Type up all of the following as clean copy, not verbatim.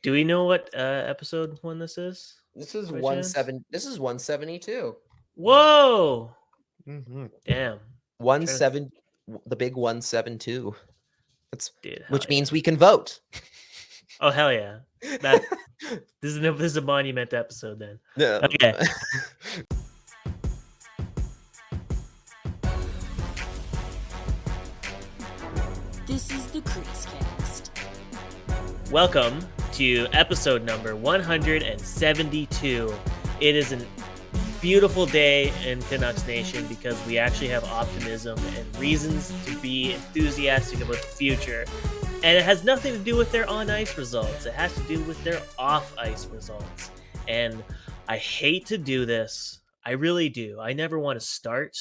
Do we know what episode one this is? This is By chance? 172. Whoa! Mm-hmm. Damn. 17, the big 172. That's Dude, which hell means yeah. we can vote. Oh hell yeah! This is a monument episode then. Yeah. Okay. This is the CreaseCast. Welcome to episode number 172. It is a beautiful day in Canucks Nation because we actually have optimism and reasons to be enthusiastic about the future. And it has nothing to do with their on-ice results. It has to do with their off-ice results. And I hate to do this. I really do. I never want to start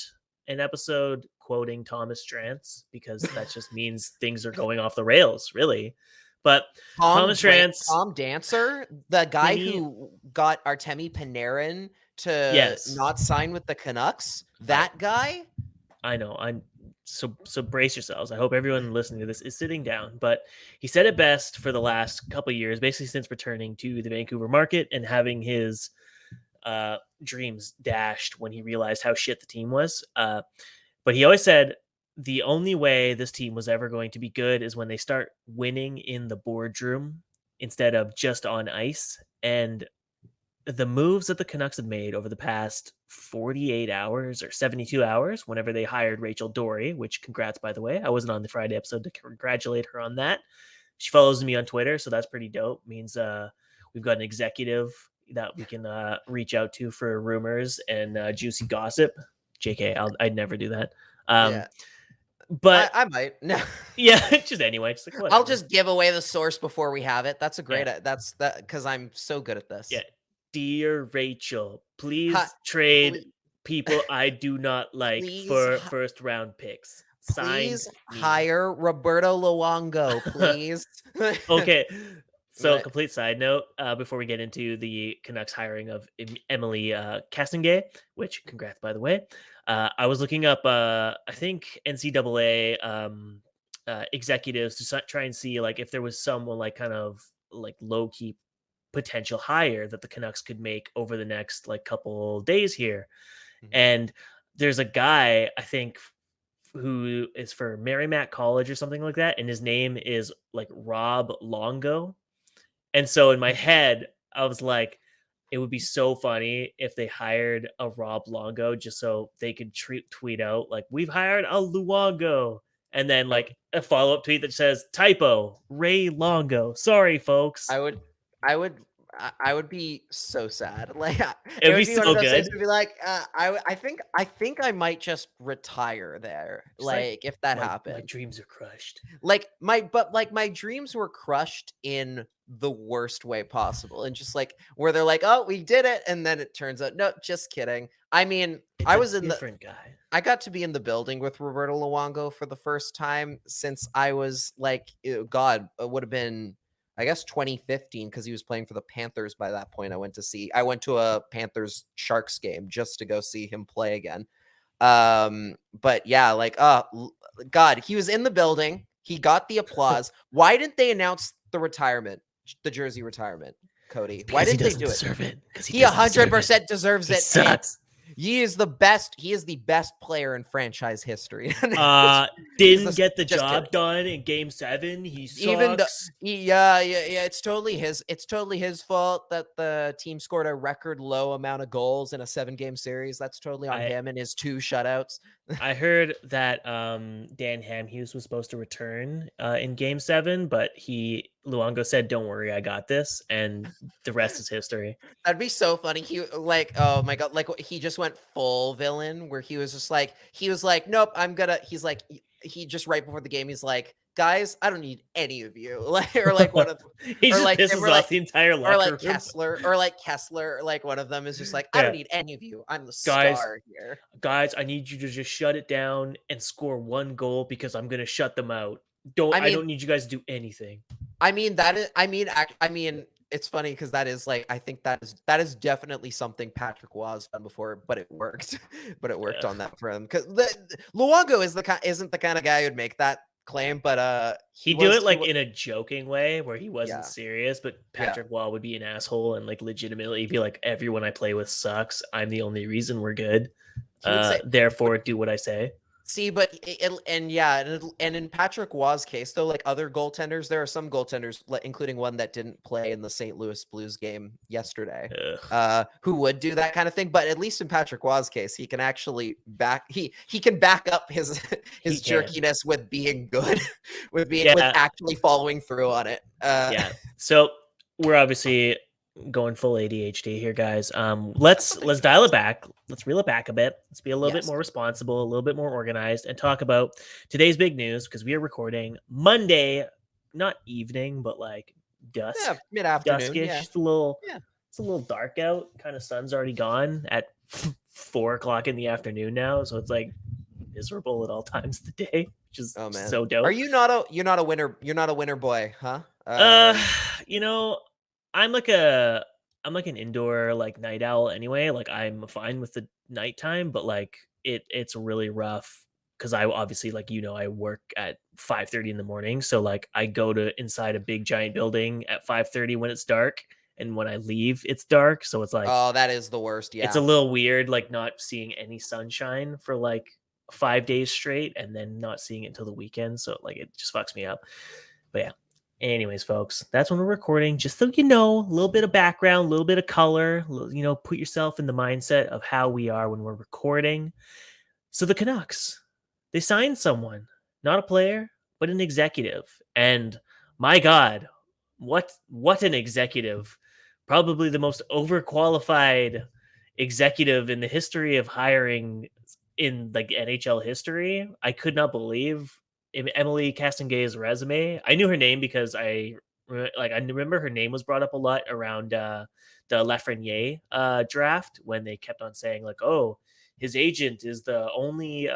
an episode quoting Thomas Drance because that just means things are going off the rails, really. But Thomas Drance... Tom Dancer, the guy who got Artemi Panarin to not sign with the Canucks, that guy? I know. So brace yourselves. I hope everyone listening to this is sitting down. But he said it best for the last couple of years, basically since returning to the Vancouver market and having his dreams dashed when he realized how shit the team was. But he always said the only way this team was ever going to be good is when they start winning in the boardroom instead of just on ice. And the moves that the Canucks have made over the past 48 hours or 72 hours, whenever they hired Rachel Dory, which congrats, by the way. I wasn't on the Friday episode to congratulate her on that. She follows me on Twitter, so that's pretty dope. Means we've got an executive that we can reach out to for rumors and juicy gossip. JK, I'd never do that. Yeah. But I might. No. Yeah, just anyway. Just like, I'll just give away the source before we have it. That's a great. Yeah. That's that because I'm so good at this. Yeah. Dear Rachel, please trade people I do not like for first round picks. Please hire Roberto Luongo, please. Okay. So, complete side note, before we get into the Canucks hiring of Émilie Castonguay, which, congrats, by the way. I was looking up, I think, NCAA executives to try and see like if there was someone like kind of like low-key potential hire that the Canucks could make over the next like couple days here. Mm-hmm. And there's a guy, I think, who is for Merrimack College or something like that, and his name is like Rob Luongo. And so in my head, I was like, it would be so funny if they hired a Rob Luongo just so they could tweet out like, we've hired a Luongo. And then like a follow-up tweet that says, typo, Ray Longo. Sorry, folks. I would be so sad. Like it would be so good. To be like, I think I might just retire there. Like if that happened, my dreams are crushed. Like my dreams were crushed in the worst way possible, and just like where they're like, oh, we did it, and then it turns out, no, just kidding. I mean, I was in different guy. I got to be in the building with Roberto Luongo for the first time since I was like, God, it would have been, I guess 2015, because he was playing for the Panthers by that point. I went to a Panthers Sharks game just to go see him play again. But yeah, like, God, he was in the building. He got the applause. Why didn't they announce the jersey retirement, Cody? Because why didn't they do it? Deserve it. He 100% deserves it. Sucks. He is the best. He is the best player in franchise history. Didn't get the job done in Game 7. He sucks. Yeah. It's totally his. It's totally his fault that the team scored a record low amount of goals in a 7-game series. That's totally on him and his 2 shutouts. I heard that Dan Hamhuis was supposed to return in Game 7, but Luongo said, "Don't worry, I got this," and the rest is history. That'd be so funny. He like, oh my God, like he just went full villain where he was like, nope, he's like, he just right before the game, he's like, guys, I don't need any of you. Like, or like one of them, he just pisses off the entire locker room. Or like Kessler, like one of them is just like, I don't need any of you. I'm the star here. Guys, I need you to just shut it down and score 1 goal because I'm gonna shut them out. I don't need you guys to do anything. I mean, it's funny because that is like, I think that is definitely something Patrick Waugh has done before, but it worked. On that for him because Luongo isn't the kind of guy who'd make that claim, but He'd do it like in a joking way where he wasn't Yeah. serious, but Patrick Wall would be an asshole and like legitimately be like, everyone I play with sucks. I'm the only reason we're good. he would say, Therefore, do what I say. see, but and in Patrick Waugh's case, though, like other goaltenders, there are some goaltenders, including one that didn't play in the St. Louis Blues game yesterday, who would do that kind of thing. But at least in Patrick Waugh's case, he can actually he can back up his jerkiness with being good, with actually following through on it. Yeah. So we're obviously going full ADHD here, guys. Let's dial it back. Let's reel it back a bit. Let's be a little bit more responsible, a little bit more organized, and talk about today's big news, because we are recording Monday, not evening, but like dusk, mid-afternoon. Duskish. It's a little dark out. Kind of sun's already gone at 4 o'clock in the afternoon now, so it's like miserable at all times of the day, which is so dope. Are you're not a winter boy, huh? You know, I'm like an indoor like night owl anyway. Like I'm fine with the nighttime, but like it's really rough because I obviously, like, I work at 5:30 in the morning. So like I go to inside a big giant building at 5:30 when it's dark, and when I leave it's dark. So it's like, oh, that is the worst. Yeah, it's a little weird, like not seeing any sunshine for like 5 days straight and then not seeing it until the weekend. So like it just fucks me up. But yeah. Anyways, folks, that's when we're recording. Just so you know, a little bit of background, a little bit of color, put yourself in the mindset of how we are when we're recording. So the Canucks, they signed someone, not a player, but an executive. And my God, what an executive. Probably the most overqualified executive in the history of hiring in like NHL history. I could not believe Émilie Castonguay's resume. I knew her name because I remember her name was brought up a lot around the Lafreniere draft, when they kept on saying like, oh, his agent is the only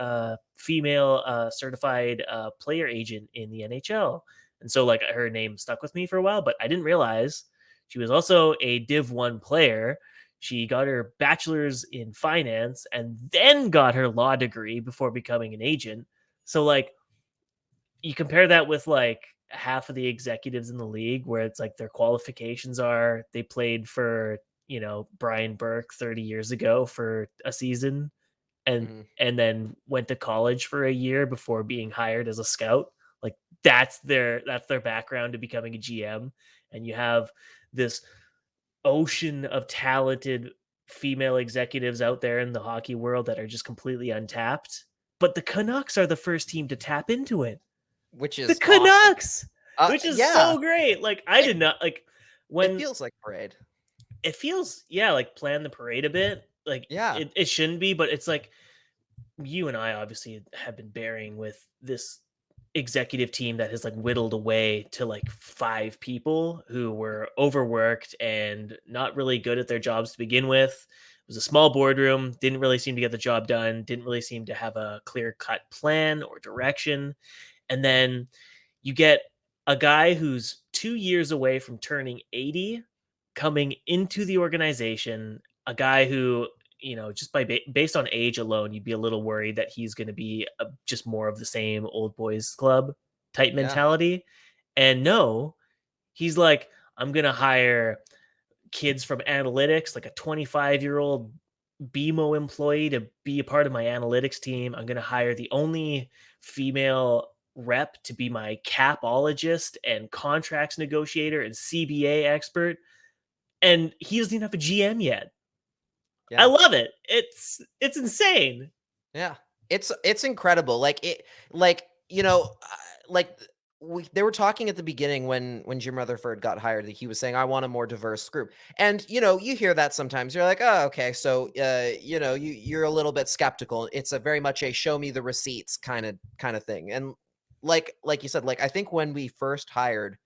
female certified player agent in the NHL. And so like her name stuck with me for a while, but I didn't realize she was also a Div 1 player. She got her bachelor's in finance and then got her law degree before becoming an agent. So like, you compare that with like half of the executives in the league, where it's like their qualifications are they played for, Brian Burke 30 years ago for a season and then went to college for a year before being hired as a scout. Like that's their background to becoming a GM. And you have this ocean of talented female executives out there in the hockey world that are just completely untapped. But the Canucks are the first team to tap into it. Which is the Canucks, which is so great. Like I did not like when it feels like parade. It feels like plan the parade a bit. Like it shouldn't be, but it's like you and I obviously have been bearing with this executive team that has like whittled away to like 5 people who were overworked and not really good at their jobs to begin with. It was a small boardroom, didn't really seem to get the job done, didn't really seem to have a clear-cut plan or direction. And then you get a guy who's 2 years away from turning 80 coming into the organization, a guy who, just based on age alone, you'd be a little worried that he's going to be just more of the same old boys club type mentality. And no, he's like, I'm going to hire kids from analytics, like a 25-year-old BMO employee to be a part of my analytics team. I'm going to hire the only female rep to be my capologist and contracts negotiator and CBA expert. And he doesn't even have a GM yet. I love it. It's insane. Yeah. It's incredible. They were talking at the beginning when Jim Rutherford got hired, that he was saying, I want a more diverse group. And, you hear that sometimes. You're like, oh, okay. So, you're a little bit skeptical. It's a very much a show me the receipts kind of thing. And like you said, like, I think when we first hired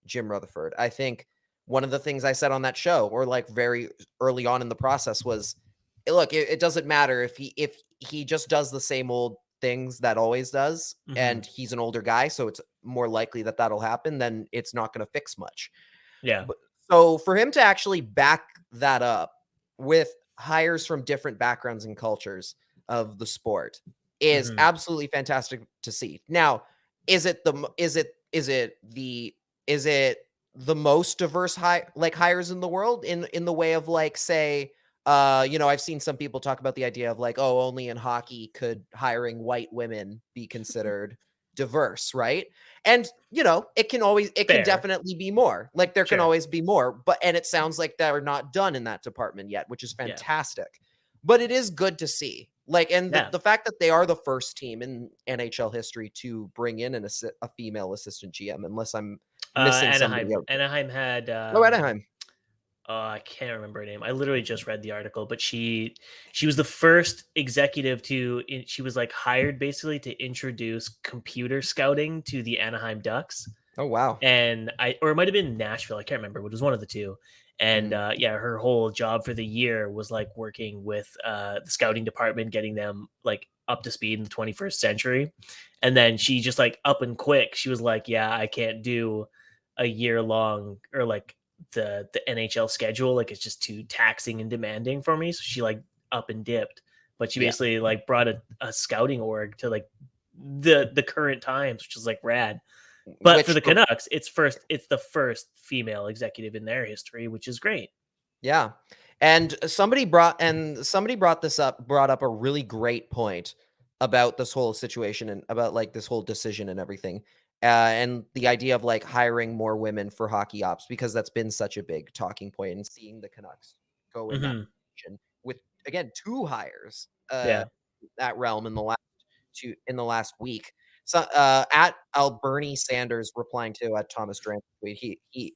Jim Rutherford, I think one of the things I said on that show, or like very early on in the process, was, look, it doesn't matter if he just does the same old things that always does, and he's an older guy, so it's more likely that that'll happen, then it's not going to fix much. Yeah. So for him to actually back that up with hires from different backgrounds and cultures of the sport is absolutely fantastic to see. Now, is it the most diverse hires in the world in the way of like, say, I've seen some people talk about the idea of like, oh, only in hockey could hiring white women be considered diverse, right? And it can Fair. definitely be more. Like there can Sure. always be more, and it sounds like they're not done in that department yet, which is Yeah. fantastic. But it is good to see. Like, and Yeah. the fact that they are the first team in NHL history to bring in a female assistant GM, unless I'm missing somebody out. Anaheim had Anaheim. I can't remember her name. I literally just read the article, but she was the first executive she was like hired basically to introduce computer scouting to the Anaheim Ducks. Oh wow. And or it might have been Nashville, I can't remember, but it was one of the two. And her whole job for the year was like working with the scouting department, getting them like up to speed in the 21st century. And then she just like up and quick, she was like, yeah, I can't do a year long or like the NHL schedule. Like it's just too taxing and demanding for me. So she like up and dipped, but she basically like brought a scouting org to like the current times, which is like rad. But for the Canucks, it's the first female executive in their history, which is great. Yeah. And somebody brought up a really great point about this whole situation and about like this whole decision and everything. And the idea of like hiring more women for hockey ops, because that's been such a big talking point, and seeing the Canucks go in that direction with, again, 2 hires that realm in the last week. So at Albernie Sanders replying to Thomas Durant tweet, he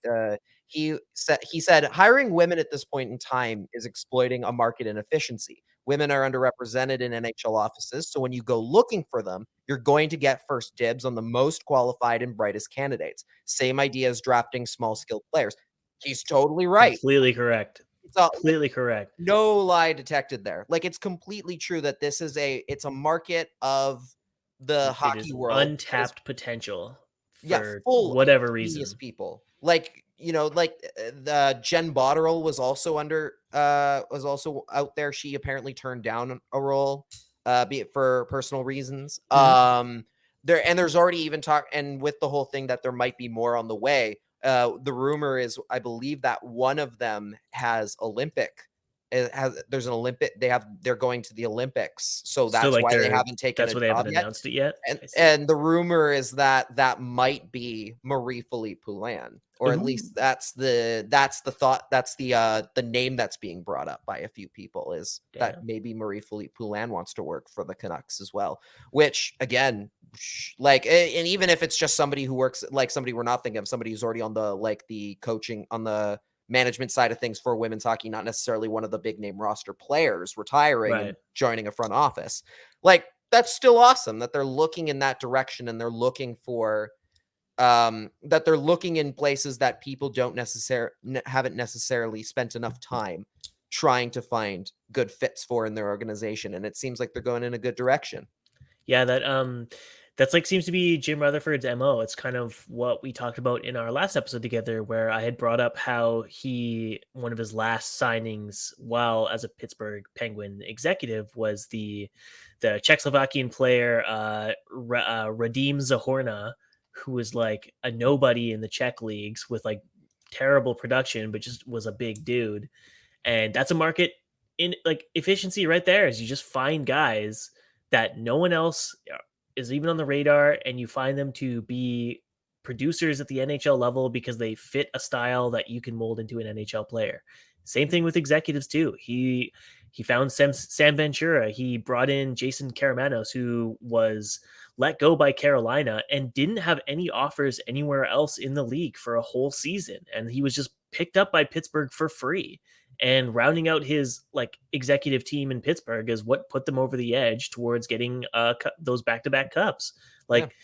said hiring women at this point in time is exploiting a market inefficiency. Women are underrepresented in NHL offices, so when you go looking for them, you're going to get first dibs on the most qualified and brightest candidates. Same idea as drafting small skilled players. He's totally right. Completely correct. Completely correct. No lie detected there. Like it's completely true that it's a market of the hockey world, untapped potential for full whatever reason. People like the Jen Botterill was also out there. She apparently turned down a role be it for personal reasons. There's already even talk, and with the whole thing that there might be more on the way. The rumor is, I believe that one of them has there's an Olympic. They're going to the Olympics, so that's why they haven't taken. That's why they haven't announced it yet. And the rumor is that might be Marie-Philippe Poulin, or at least that's the thought. That's the name that's being brought up by a few people, is that maybe Marie-Philippe Poulin wants to work for the Canucks as well. Which again, like, and even if it's just somebody who works, like somebody we're not thinking of, somebody who's already on the coaching, on the management side of things for women's hockey, not necessarily one of the big name roster players retiring and joining a front office. Like, that's still awesome that they're looking in that direction, and they're looking for that they're looking in places that people haven't necessarily spent enough time trying to find good fits for in their organization. And it seems like they're going in a good direction. Yeah, that's like seems to be Jim Rutherford's MO. It's kind of what we talked about in our last episode together, where I had brought up how one of his last signings while as a Pittsburgh Penguin executive was the Czechoslovakian player Radim Zahorna, who was like a nobody in the Czech leagues with like terrible production, but just was a big dude. And that's a market in like efficiency right there, is you just find guys that no one else is even on the radar, and you find them to be producers at the NHL level because they fit a style that you can mold into an NHL player. Same thing with executives too. He found Sam Ventura. He brought in Jason Karamanos, who was let go by Carolina and didn't have any offers anywhere else in the league for a whole season. And he was just picked up by Pittsburgh for free. And rounding out his like executive team in Pittsburgh is what put them over the edge towards getting those back-to-back cups. Like,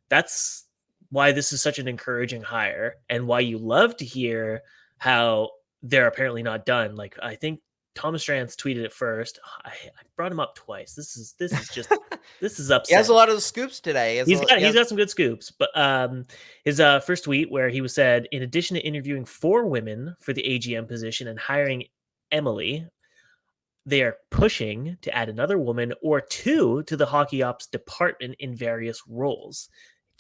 that's why this is such an encouraging hire, and why you love to hear how they're apparently not done. Like, I think Thomas Strantz tweeted it first. I brought him up twice. This is just this is upsetting. He has a lot of the scoops today. He's got some good scoops. But his first tweet, where he was said, in addition to interviewing 4 women for the AGM position and hiring Emily, they are pushing to add another woman or 2 to the hockey ops department in various roles.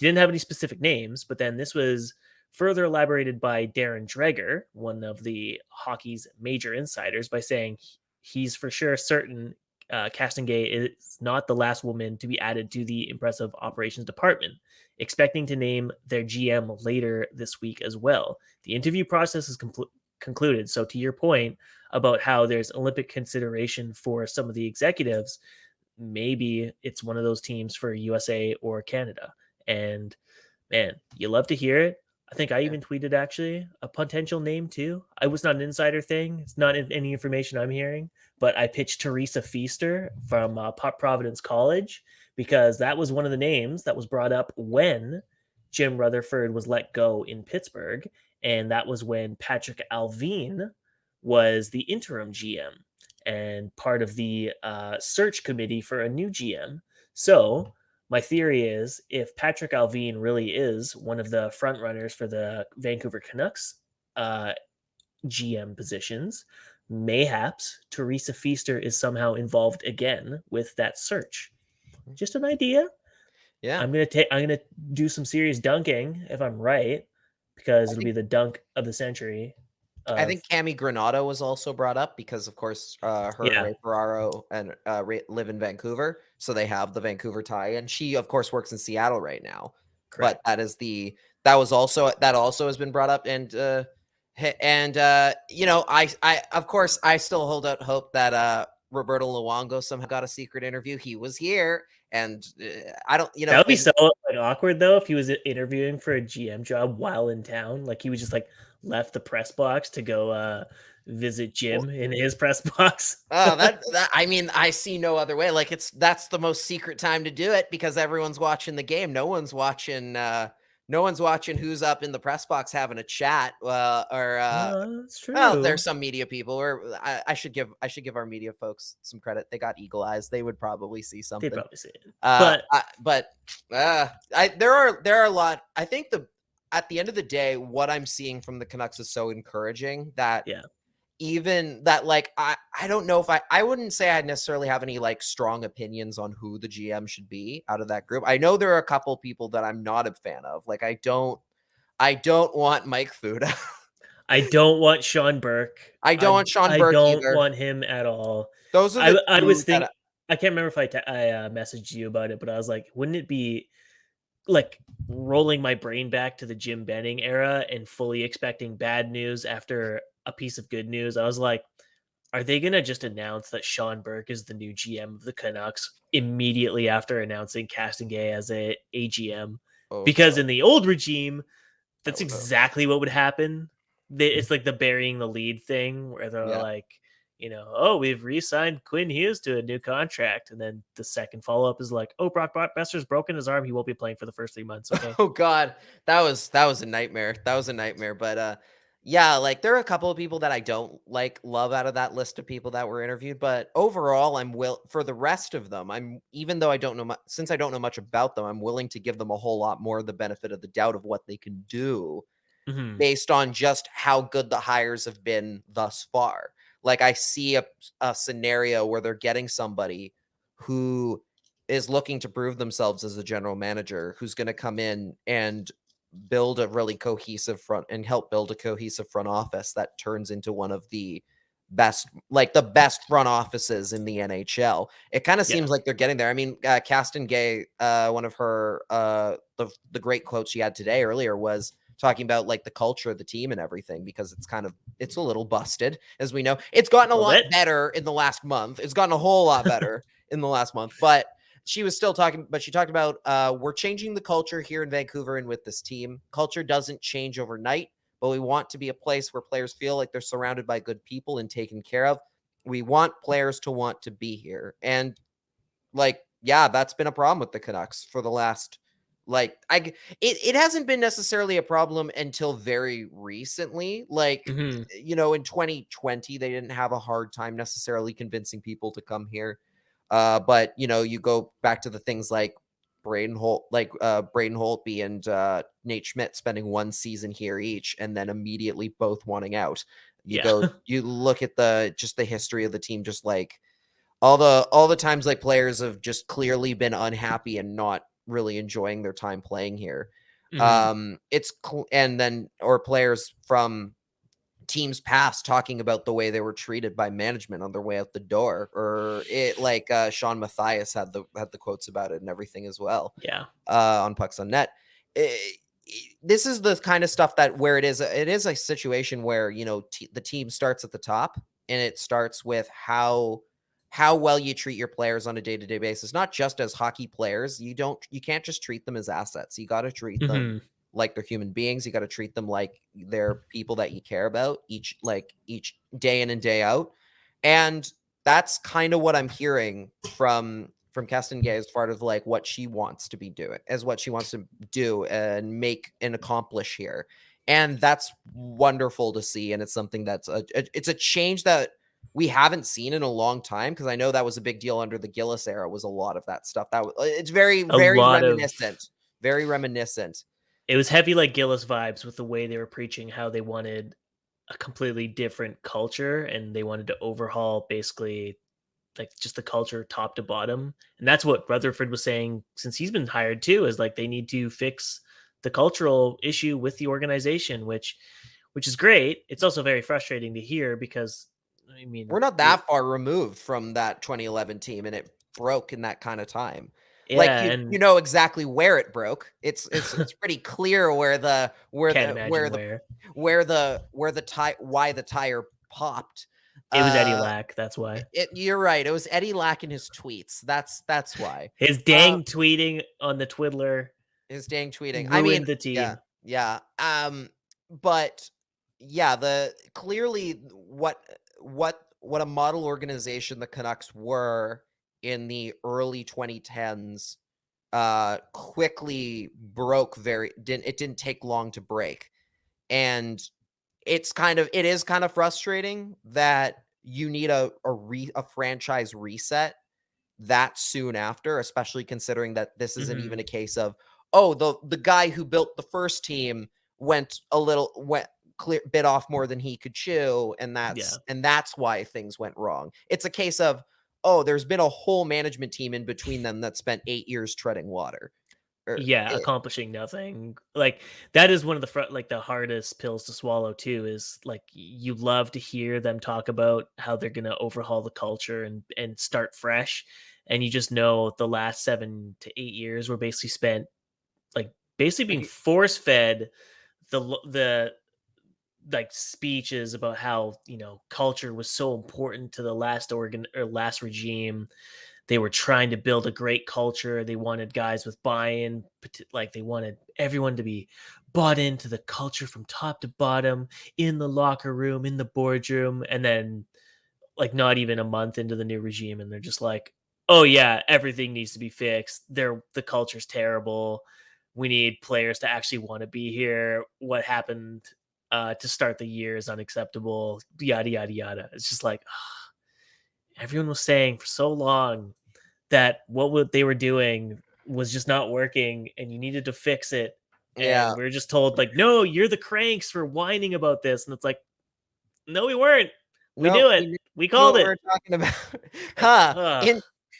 He didn't have any specific names, but then this was further elaborated by Darren Dreger, one of the hockey's major insiders, by saying he's for sure certain Castonguay is not the last woman to be added to the impressive operations department, expecting to name their GM later this week as well. The interview process is concluded. So to your point about how there's Olympic consideration for some of the executives, maybe it's one of those teams for USA or Canada. And man, you love to hear it. I think I even tweeted actually a potential name too. I was not an insider thing. It's not any information I'm hearing, but I pitched Teresa Feaster from Pop Providence College because that was one of the names that was brought up when Jim Rutherford was let go in Pittsburgh. And that was when Patrick Alvin was the interim GM and part of the search committee for a new GM. So my theory is if Patrick Alvin really is one of the front runners for the Vancouver Canucks GM positions, mayhaps Teresa Feaster is somehow involved again with that search. Just an idea. Yeah. I'm gonna do some serious dunking if I'm right, because it'll be the dunk of the century. I think Cami Granato was also brought up because, of course, her and Ray Ferraro and live in Vancouver, so they have the Vancouver tie. And she, of course, works in Seattle right now. Correct. But that also has been brought up. And you know, I of course I still hold out hope that Roberto Luongo somehow got a secret interview. He was here, and I don't, you know, that would be so awkward though if he was interviewing for a GM job while in town. Like he was just like left the press box to go visit Jim in his press box. that I mean, I see no other way. Like that's the most secret time to do it because everyone's watching the game. No one's watching who's up in the press box having a chat. That's true. Well, there's some media people where I should give our media folks some credit. They got eagle eyes. They would probably see something. They'd probably see it. There are a lot. I think at the end of the day, what I'm seeing from the Canucks is so encouraging that even that, like, I don't know if I wouldn't say I necessarily have any like strong opinions on who the GM should be out of that group. I know there are a couple people that I'm not a fan of. Like I don't want Mike Fuda. I don't want Sean Burke. I don't want Sean Burke either. I don't want him at all. Those are I was thinking, I can't remember if I messaged you about it, but I was like, wouldn't it be like rolling my brain back to the Jim Benning era and fully expecting bad news after a piece of good news? I was like, are they going to just announce that Sean Burke is the new GM of the Canucks immediately after announcing Castonguay as a GM? Because in the old regime, that's exactly what would happen. It's like the burying the lead thing where they're like, you know, oh, we've re-signed Quinn Hughes to a new contract. And then the second follow-up is like, oh, Brock Besser's broken his arm. He won't be playing for the first 3 months. Okay. Oh God. That was a nightmare. But yeah, like there are a couple of people that I don't love out of that list of people that were interviewed, but overall for the rest of them, even though I don't know since I don't know much about them, I'm willing to give them a whole lot more of the benefit of the doubt of what they can do based on just how good the hires have been thus far. Like I see a scenario where they're getting somebody who is looking to prove themselves as a general manager, who's going to come in and build a really cohesive front office that turns into one of the best front offices in the NHL. It kind of seems like they're getting there. I mean, Castonguay, one of her, the great quote she had today earlier was talking about like the culture of the team and everything, because it's a little busted, as we know. It's gotten a lot better in the last month. It's gotten a whole lot better in the last month, but she was still talking, but she talked about, we're changing the culture here in Vancouver and with this team. Culture doesn't change overnight, but we want to be a place where players feel like they're surrounded by good people and taken care of. We want players to want to be here. And that's been a problem with the Canucks for the last, it hasn't been necessarily a problem until very recently. You know, in 2020, they didn't have a hard time necessarily convincing people to come here. But you know, you go back to the things like Braden Holtby and Nate Schmidt spending one season here each, and then immediately both wanting out. You look at the history of the team, just like all the times like players have just clearly been unhappy and not really enjoying their time playing here. Mhm. And then or players from teams past talking about the way they were treated by management on their way out the door, or it like Sean Matthias had the quotes about it and everything as well. Yeah. On Pucks on Net. This is the kind of stuff that where it is a situation where, you know, the team starts at the top, and it starts with how well you treat your players on a day-to-day basis, not just as hockey players. You can't just treat them as assets. You got to treat them Mhm. like they're human beings. You got to treat them like they're people that you care about each day in and day out. And that's kind of what I'm hearing from Castonguay as far as like what she wants to be doing, as what she wants to do and make and accomplish here. And that's wonderful to see. And it's something that's it's a change that we haven't seen in a long time, because I know that was a big deal under the Gillis era, was a lot of that stuff. It's very, A very lot of reminiscent. Very reminiscent. it was heavy like Gillis vibes with the way they were preaching how they wanted a completely different culture, and they wanted to overhaul basically like just the culture top to bottom. And that's what Rutherford was saying since he's been hired too, is like they need to fix the cultural issue with the organization, which is great. It's also very frustrating to hear because I mean We're not that far removed from that 2011 team, and it broke in that kind of time. Like yeah, you and know exactly where it broke. It's pretty clear where the can't imagine where. why the tire popped. It was Eddie Lack, that's why. You're right. It was Eddie Lack in his tweets. That's why. His dang tweeting on the Twiddler His dang tweeting. I mean, ruined the team. yeah. But yeah, the clearly what a model organization the Canucks were in the early 2010s quickly broke. It didn't take long to break. And it is kind of frustrating that you need a franchise reset that soon after, especially considering that this isn't even a case of, oh, the guy who built the first team went bit off more than he could chew, and that's why things went wrong. It's a case of, oh, there's been a whole management team in between them that spent 8 years treading water. Accomplishing nothing. Like that is one of the hardest pills to swallow too, is like you love to hear them talk about how they're going to overhaul the culture and start fresh, and you just know the last 7 to 8 years were basically spent like basically being force fed the like speeches about how, you know, culture was so important to the last last regime. They were trying to build a great culture. They wanted guys with buy-in, like they wanted everyone to be bought into the culture from top to bottom, in the locker room, in the boardroom. And then like not even a month into the new regime, and they're just like, oh yeah, everything needs to be fixed. The culture's terrible. We need players to actually want to be here. What happened to start the year is unacceptable. Yada yada yada. It's just like everyone was saying for so long that what they were doing was just not working, and you needed to fix it. And we were just told like, no, you're the cranks for whining about this, and it's like, no, we weren't. We knew it. We called it. We're talking about,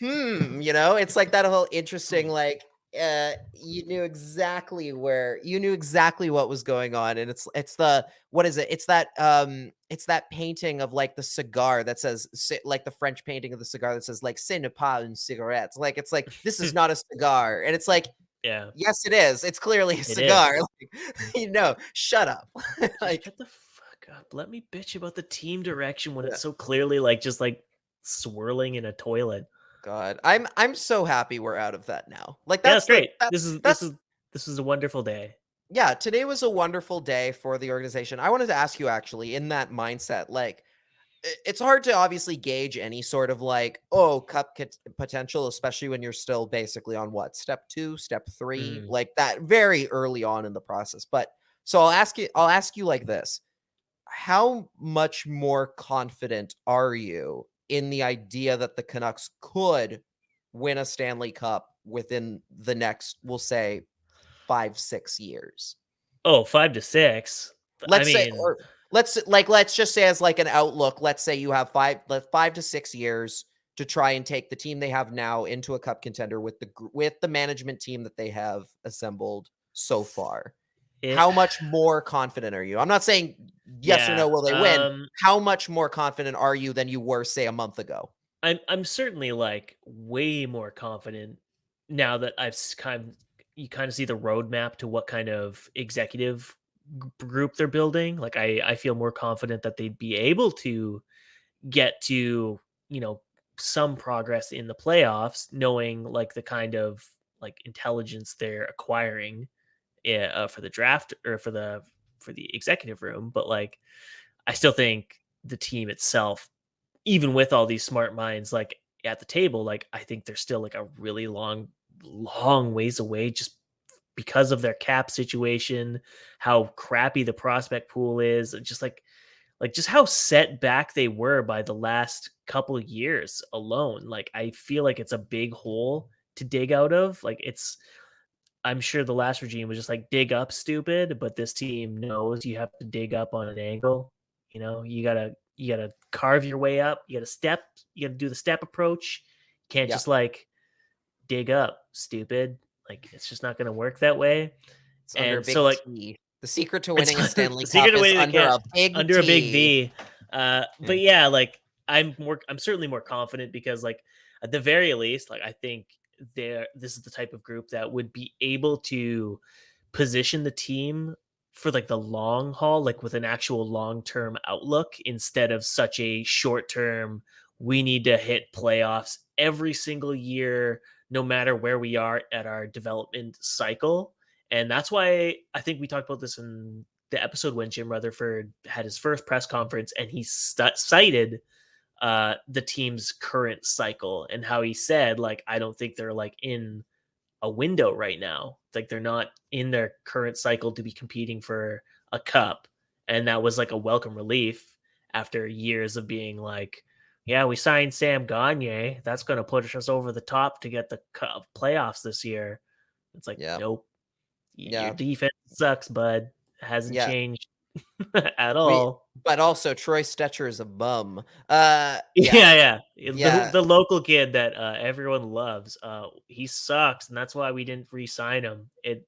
you know, it's like that whole interesting, like, you knew exactly what was going on. And it's the, what is it? It's that painting of like the cigar that says, like the French painting of the cigar that says like, "Ce n'est pas une cigarette." Like, it's like, this is not a cigar. And it's like, yeah, yes, it is. It's clearly a cigar. Like, you know, shut up. Like, shut the fuck up. Let me bitch about the team direction when it's so clearly like just like swirling in a toilet. God, I'm so happy we're out of that now. Like, that's great. This is a wonderful day. Yeah, today was a wonderful day for the organization. I wanted to ask you, actually, in that mindset, like, it's hard to obviously gauge any sort of like, oh, cup potential, especially when you're still basically on what, step 2, step 3, like that very early on in the process. But so I'll ask you like this: how much more confident are you in the idea that the Canucks could win a Stanley Cup within the next, we'll say, 5-6 years? Oh, 5 to 6. Let's just say as like an outlook, let's say you have 5 to 6 years. to try and take the team they have now into a cup contender with the management team that they have assembled so far? How much more confident are you? I'm not saying yes or no will they win. How much more confident are you than you were, say, a month ago? I'm certainly like way more confident now that you kind of see the roadmap to what kind of executive group they're building. Like I feel more confident that they'd be able to get to, some progress in the playoffs, knowing like the kind of like intelligence they're acquiring for the draft or for the executive room. But like I still think the team itself, even with all these smart minds like at the table, like I think they're still like a really long ways away, just because of their cap situation, how crappy the prospect pool is, just like just how set back they were by the last couple of years alone. Like I feel like it's a big hole to dig out of. Like I'm sure the last regime was just like dig up stupid, but this team knows you have to dig up on an angle. You gotta carve your way up. You gotta do the step approach. You can't just like dig up stupid. Like it's just not gonna work that way. It's under And a big so like T. The secret to winning a Stanley the secret Cup to is winning under a big V. But yeah, like I'm certainly more confident because like at the very least, like I think this is the type of group that would be able to position the team for like the long haul, like with an actual long-term outlook instead of such a short-term, we need to hit playoffs every single year, no matter where we are at our development cycle. And that's why I think we talked about this in the episode when Jim Rutherford had his first press conference and he cited the team's current cycle and how he said, like, I don't think they're like in a window right now. Like they're not in their current cycle to be competing for a cup. And that was like a welcome relief after years of being like, yeah, we signed Sam Gagner. That's going to push us over the top to get the cup playoffs this year. It's like, nope. Your defense sucks, bud. It hasn't changed at all. But also Troy Stetcher is a bum. Yeah. The local kid that everyone loves. He sucks, and that's why we didn't re-sign him. We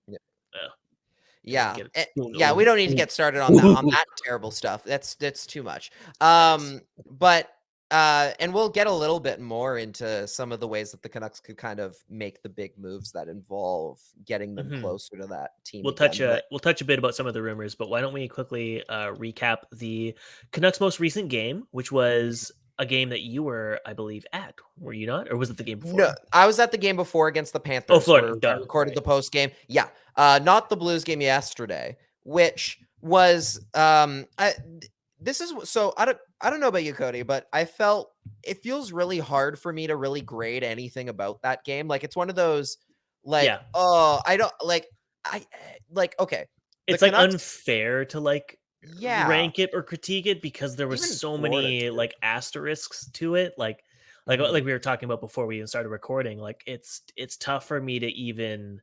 don't need to get started on that terrible stuff. That's too much. But and we'll get a little bit more into some of the ways that the Canucks could kind of make the big moves that involve getting them closer to that team. We'll touch a bit about some of the rumors, but why don't we quickly recap the Canucks' most recent game, which was a game that you were, I believe, at. Were you not? Or was it the game before? No, I was at the game before against the Panthers. Oh, Florida. I recorded the post game. Yeah. Not the Blues game yesterday, which was I don't know about you, Cody, but I felt it feels really hard for me to really grade anything about that game. Like it's one of those okay. It's like unfair to like rank it or critique it because there was so many like asterisks to it. Like we were talking about before we even started recording. Like it's tough for me to even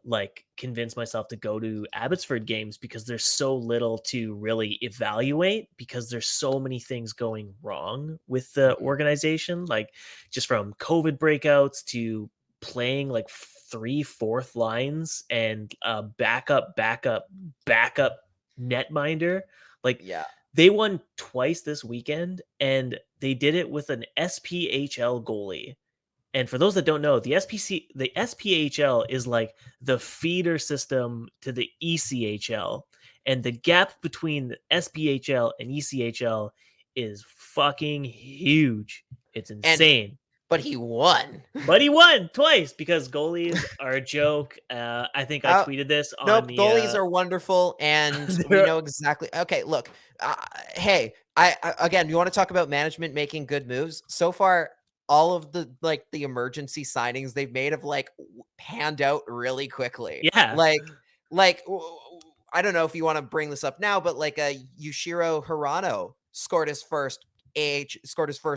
like convince myself to go to Abbotsford games because there's so little to really evaluate because there's so many things going wrong with the organization, like just from COVID breakouts to playing like 3/4 lines and backup netminder. Like they won twice this weekend and they did it with an SPHL goalie. And for those that don't know, the SPHL is like the feeder system to the ECHL. And the gap between the SPHL and ECHL is fucking huge. It's insane. But he won. But he won twice because goalies are a joke. I think I tweeted this on the... goalies are wonderful, and we know exactly... Okay, look. Hey, again, you want to talk about management making good moves? So far... all of the emergency signings they've made have like panned out really quickly. Yeah. Like I don't know if you want to bring this up now, but like Yushiro Hirano scored his first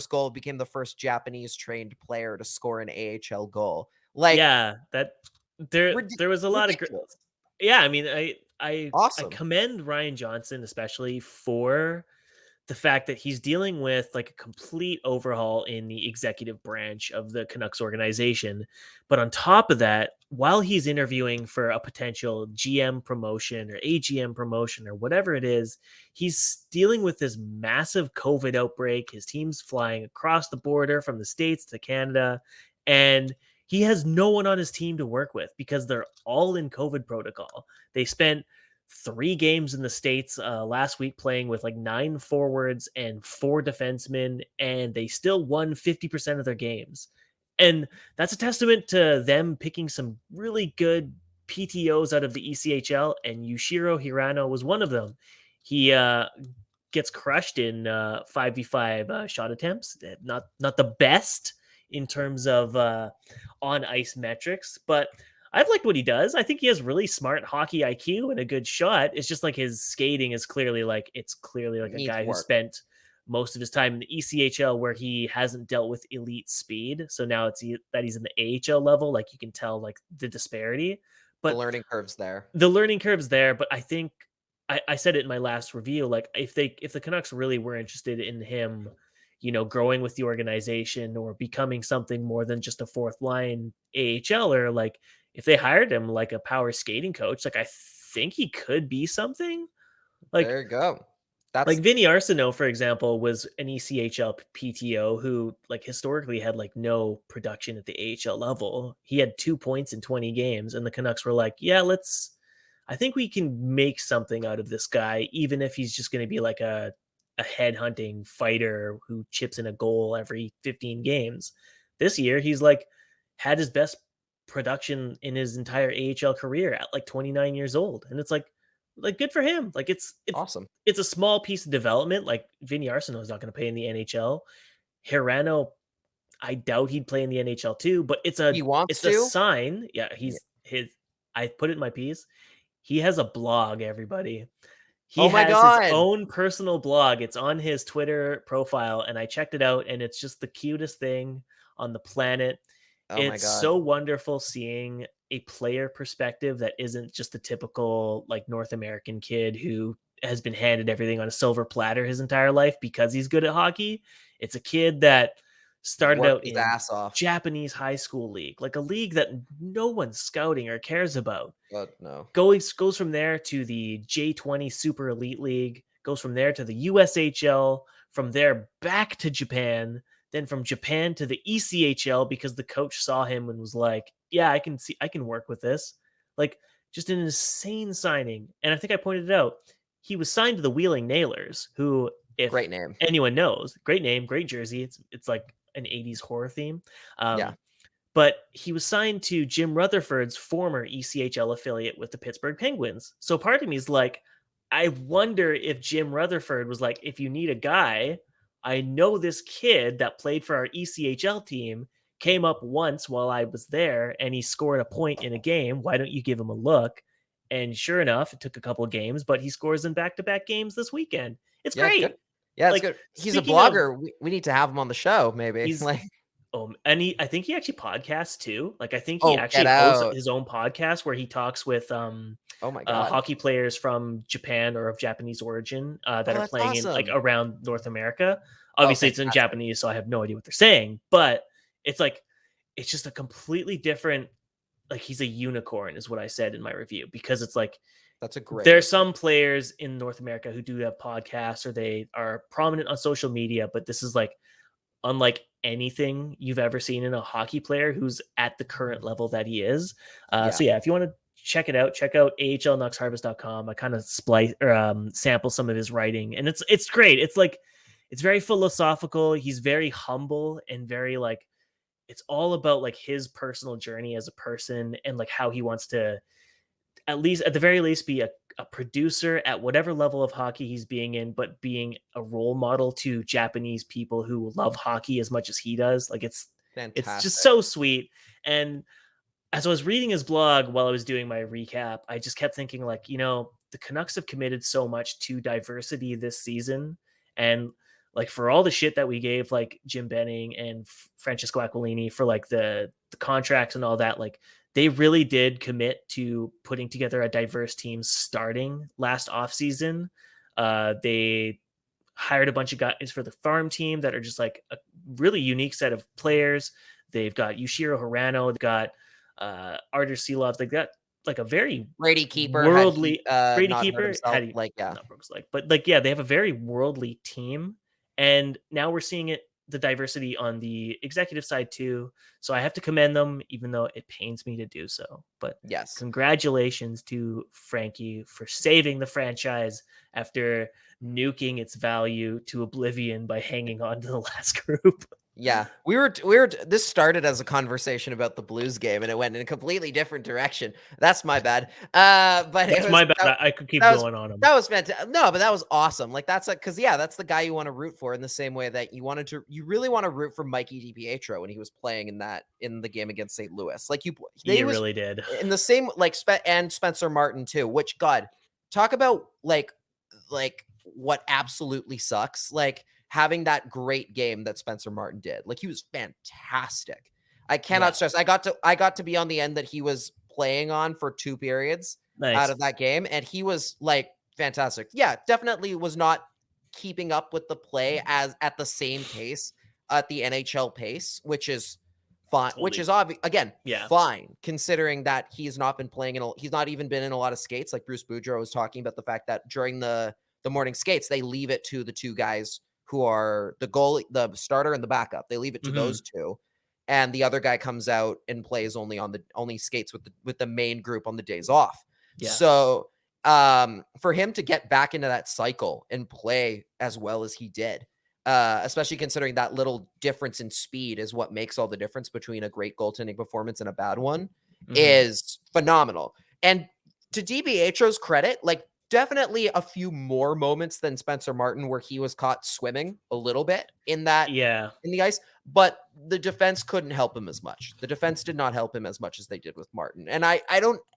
goal, became the first Japanese trained player to score an AHL goal. Like there was a lot of I mean I awesome. I commend Ryan Johnson especially for the fact that he's dealing with like a complete overhaul in the executive branch of the Canucks organization. But on top of that, while he's interviewing for a potential GM promotion or AGM promotion or whatever it is, he's dealing with this massive COVID outbreak. His team's flying across the border from the States to Canada, and he has no one on his team to work with because they're all in COVID protocol. They spent 3 games in the States last week playing with like 9 forwards and 4 defensemen, and they still won 50% of their games. And that's a testament to them picking some really good PTOs out of the ECHL, and Yushiro Hirano was one of them. He gets crushed in 5v5 shot attempts. Not the best in terms of on ice metrics, but I've liked what he does. I think he has really smart hockey IQ and a good shot. It's just like his skating is clearly like a guy who spent most of his time in the ECHL where he hasn't dealt with elite speed. So now it's that he's in the AHL level. Like you can tell like the disparity, but the learning curve's there. But I think I said it in my last review. Like if the Canucks really were interested in him, growing with the organization or becoming something more than just a fourth line AHLer, like if they hired him like a power skating coach, like I think he could be something. Like there you go. That's like Vinny Arsenault, for example, was an ECHL PTO who like historically had like no production at the AHL level. He had 2 points in 20 games, and the Canucks were like, yeah, I think we can make something out of this guy, even if he's just going to be like a head-hunting fighter who chips in a goal every 15 games. This year, he's like had his best production in his entire AHL career at like 29 years old. And it's like good for him. Like it's awesome. It's a small piece of development. Like Vinny Arsenault is not going to play in the NHL. Hirano, I doubt he'd play in the NHL too, but it's a sign. Yeah, I put it in my piece. He has a blog, everybody. He has his own personal blog. It's on his Twitter profile, and I checked it out, and it's just the cutest thing on the planet. It's so wonderful seeing a player perspective that isn't just the typical like North American kid who has been handed everything on a silver platter his entire life because he's good at hockey. It's a kid that started out in Japanese high school league, like a league that no one's scouting or cares about. No. Goes from there to the J20 Super Elite League, goes from there to the USHL, from there back to Japan, then from Japan to the ECHL because the coach saw him and was like, yeah, I can work with this. Like just an insane signing. And I think I pointed it out. He was signed to the Wheeling Nailers, who, if great name, anyone knows, great name, great jersey. It's like an 80s horror theme. Yeah. But he was signed to Jim Rutherford's former ECHL affiliate with the Pittsburgh Penguins. So part of me is like, I wonder if Jim Rutherford was like, if you need a guy, I know this kid that played for our ECHL team, came up once while I was there, and he scored a point in a game. Why don't you give him a look? And sure enough, it took a couple of games, but he scores in back-to-back games this weekend. It's great. Good. Yeah, it's good. He's a blogger. We need to have him on the show, maybe. He's like, and I think he actually podcasts too. Like I think he actually hosts his own podcast where he talks with hockey players from Japan or of Japanese origin that are playing in like around North America. Obviously, it's in Japanese, so I have no idea what they're saying. But it's like it's just a completely different. Like he's a unicorn, is what I said in my review, because it's like there are some players in North America who do have podcasts or they are prominent on social media, but this is like unlike anything you've ever seen in a hockey player who's at the current level that he is. So yeah, if you want to check it out, check out ahlnucksharvest.com. I kind of sample some of his writing, and it's great. It's like it's very philosophical. He's very humble and very like it's all about like his personal journey as a person and like how he wants to at the very least be a producer at whatever level of hockey he's being in, but being a role model to Japanese people who love hockey as much as he does. Like it's fantastic. It's just so sweet. And as I was reading his blog while I was doing my recap, I just kept thinking like, the Canucks have committed so much to diversity this season. And like for all the shit that we gave like Jim Benning and Francesco Aquilini for like the contracts and all that, like they really did commit to putting together a diverse team starting last offseason. They hired a bunch of guys for the farm team that are just like a really unique set of players. They've got Yushiro Hirano, they've got Artur Silovs. They've got like a very Brady Keeper worldly Brady not hurt Keeper himself. had he Like, yeah. not broke his leg, but like they have a very worldly team, and now we're seeing the diversity on the executive side too. So I have to commend them, even though it pains me to do so. But Yes. congratulations to Frankie for saving the franchise after nuking its value to oblivion by hanging on to the last group. Yeah, we were. This started as a conversation about the Blues game, and it went in a completely different direction. That's my bad. But that's my bad. I could keep going on him. That was fantastic. No, but that was awesome. Like that's like, because that's the guy you want to root for in the same way that you really want to root for Mikey DiPietro when he was playing in the game against St. Louis. Like he really did in the same and Spencer Martin too. Which God, talk about like what absolutely sucks. Like, having that great game that Spencer Martin did. Like, he was fantastic. I cannot stress. I got to be on the end that he was playing on for 2 periods out of that game, and he was like fantastic. Yeah, definitely was not keeping up with the play as at the same pace at the NHL pace, which is fine. Totally. Which is obvious. Again, fine, considering that he's not been playing he's not even been in a lot of skates. Like Bruce Boudreau was talking about the fact that during the morning skates, they leave it to the 2 guys who are the goalie, the starter and the backup. They leave it to those 2. And the other guy comes out and plays only skates with the main group on the days off. Yeah. So for him to get back into that cycle and play as well as he did, especially considering that little difference in speed is what makes all the difference between a great goaltending performance and a bad one, is phenomenal. And to DiPietro's credit, like, definitely a few more moments than Spencer Martin where he was caught swimming a little bit in the ice, but the defense couldn't help him as much. The defense did not help him as much as they did with Martin. And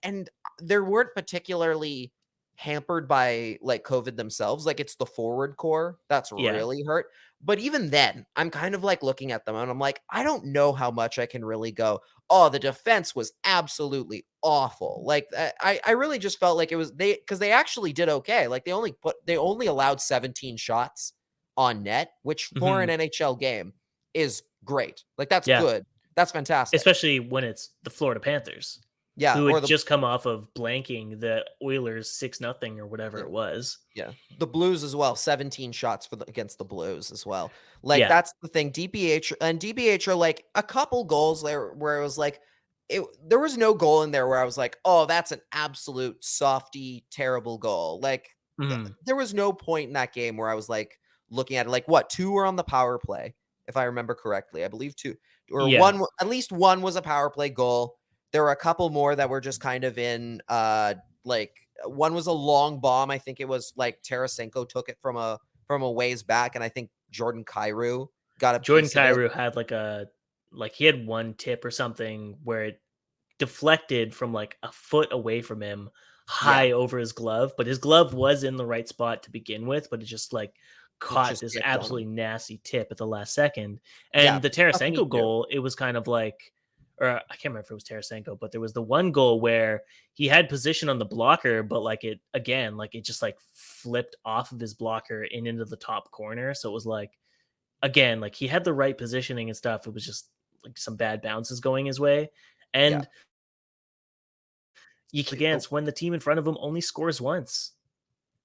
and there weren't particularly hampered by like COVID themselves. Like, it's the forward core that's really hurt. But even then, I'm kind of like looking at them and I'm like, I don't know how much I can really go, oh, the defense was absolutely awful. Like, I really just felt like it was because they actually did okay. Like, they only allowed 17 shots on net, which for an NHL game is great. Like, that's good. That's fantastic. Especially when it's the Florida Panthers. Yeah, who had just come off of blanking the Oilers 6-0 or whatever it was. Yeah, the Blues as well. 17 shots against the Blues as well. Like, that's the thing. DiPietro, like a couple goals there where it was like, there was no goal in there where I was like, oh, that's an absolute softy, terrible goal. Like, there was no point in that game where I was like looking at it. Like, what, 2 were on the power play, if I remember correctly. I believe 2 or 1. At least 1 was a power play goal. There were a couple more that were just kind of in, like, one was a long bomb. I think it was like Tarasenko took it from a ways back, and I think Jordan Kyrou got a Jordan Kyrou had he had one tip or something where it deflected from like a foot away from him, high over his glove, but his glove was in the right spot to begin with, but it just like caught this absolutely nasty tip at the last second. And the Tarasenko goal, it was kind of like, or I can't remember if it was Tarasenko, but there was the one goal where he had position on the blocker, but like it just like flipped off of his blocker and into the top corner. So it was like, again, like he had the right positioning and stuff. It was just like some bad bounces going his way. And you can against when the team in front of him only scores once.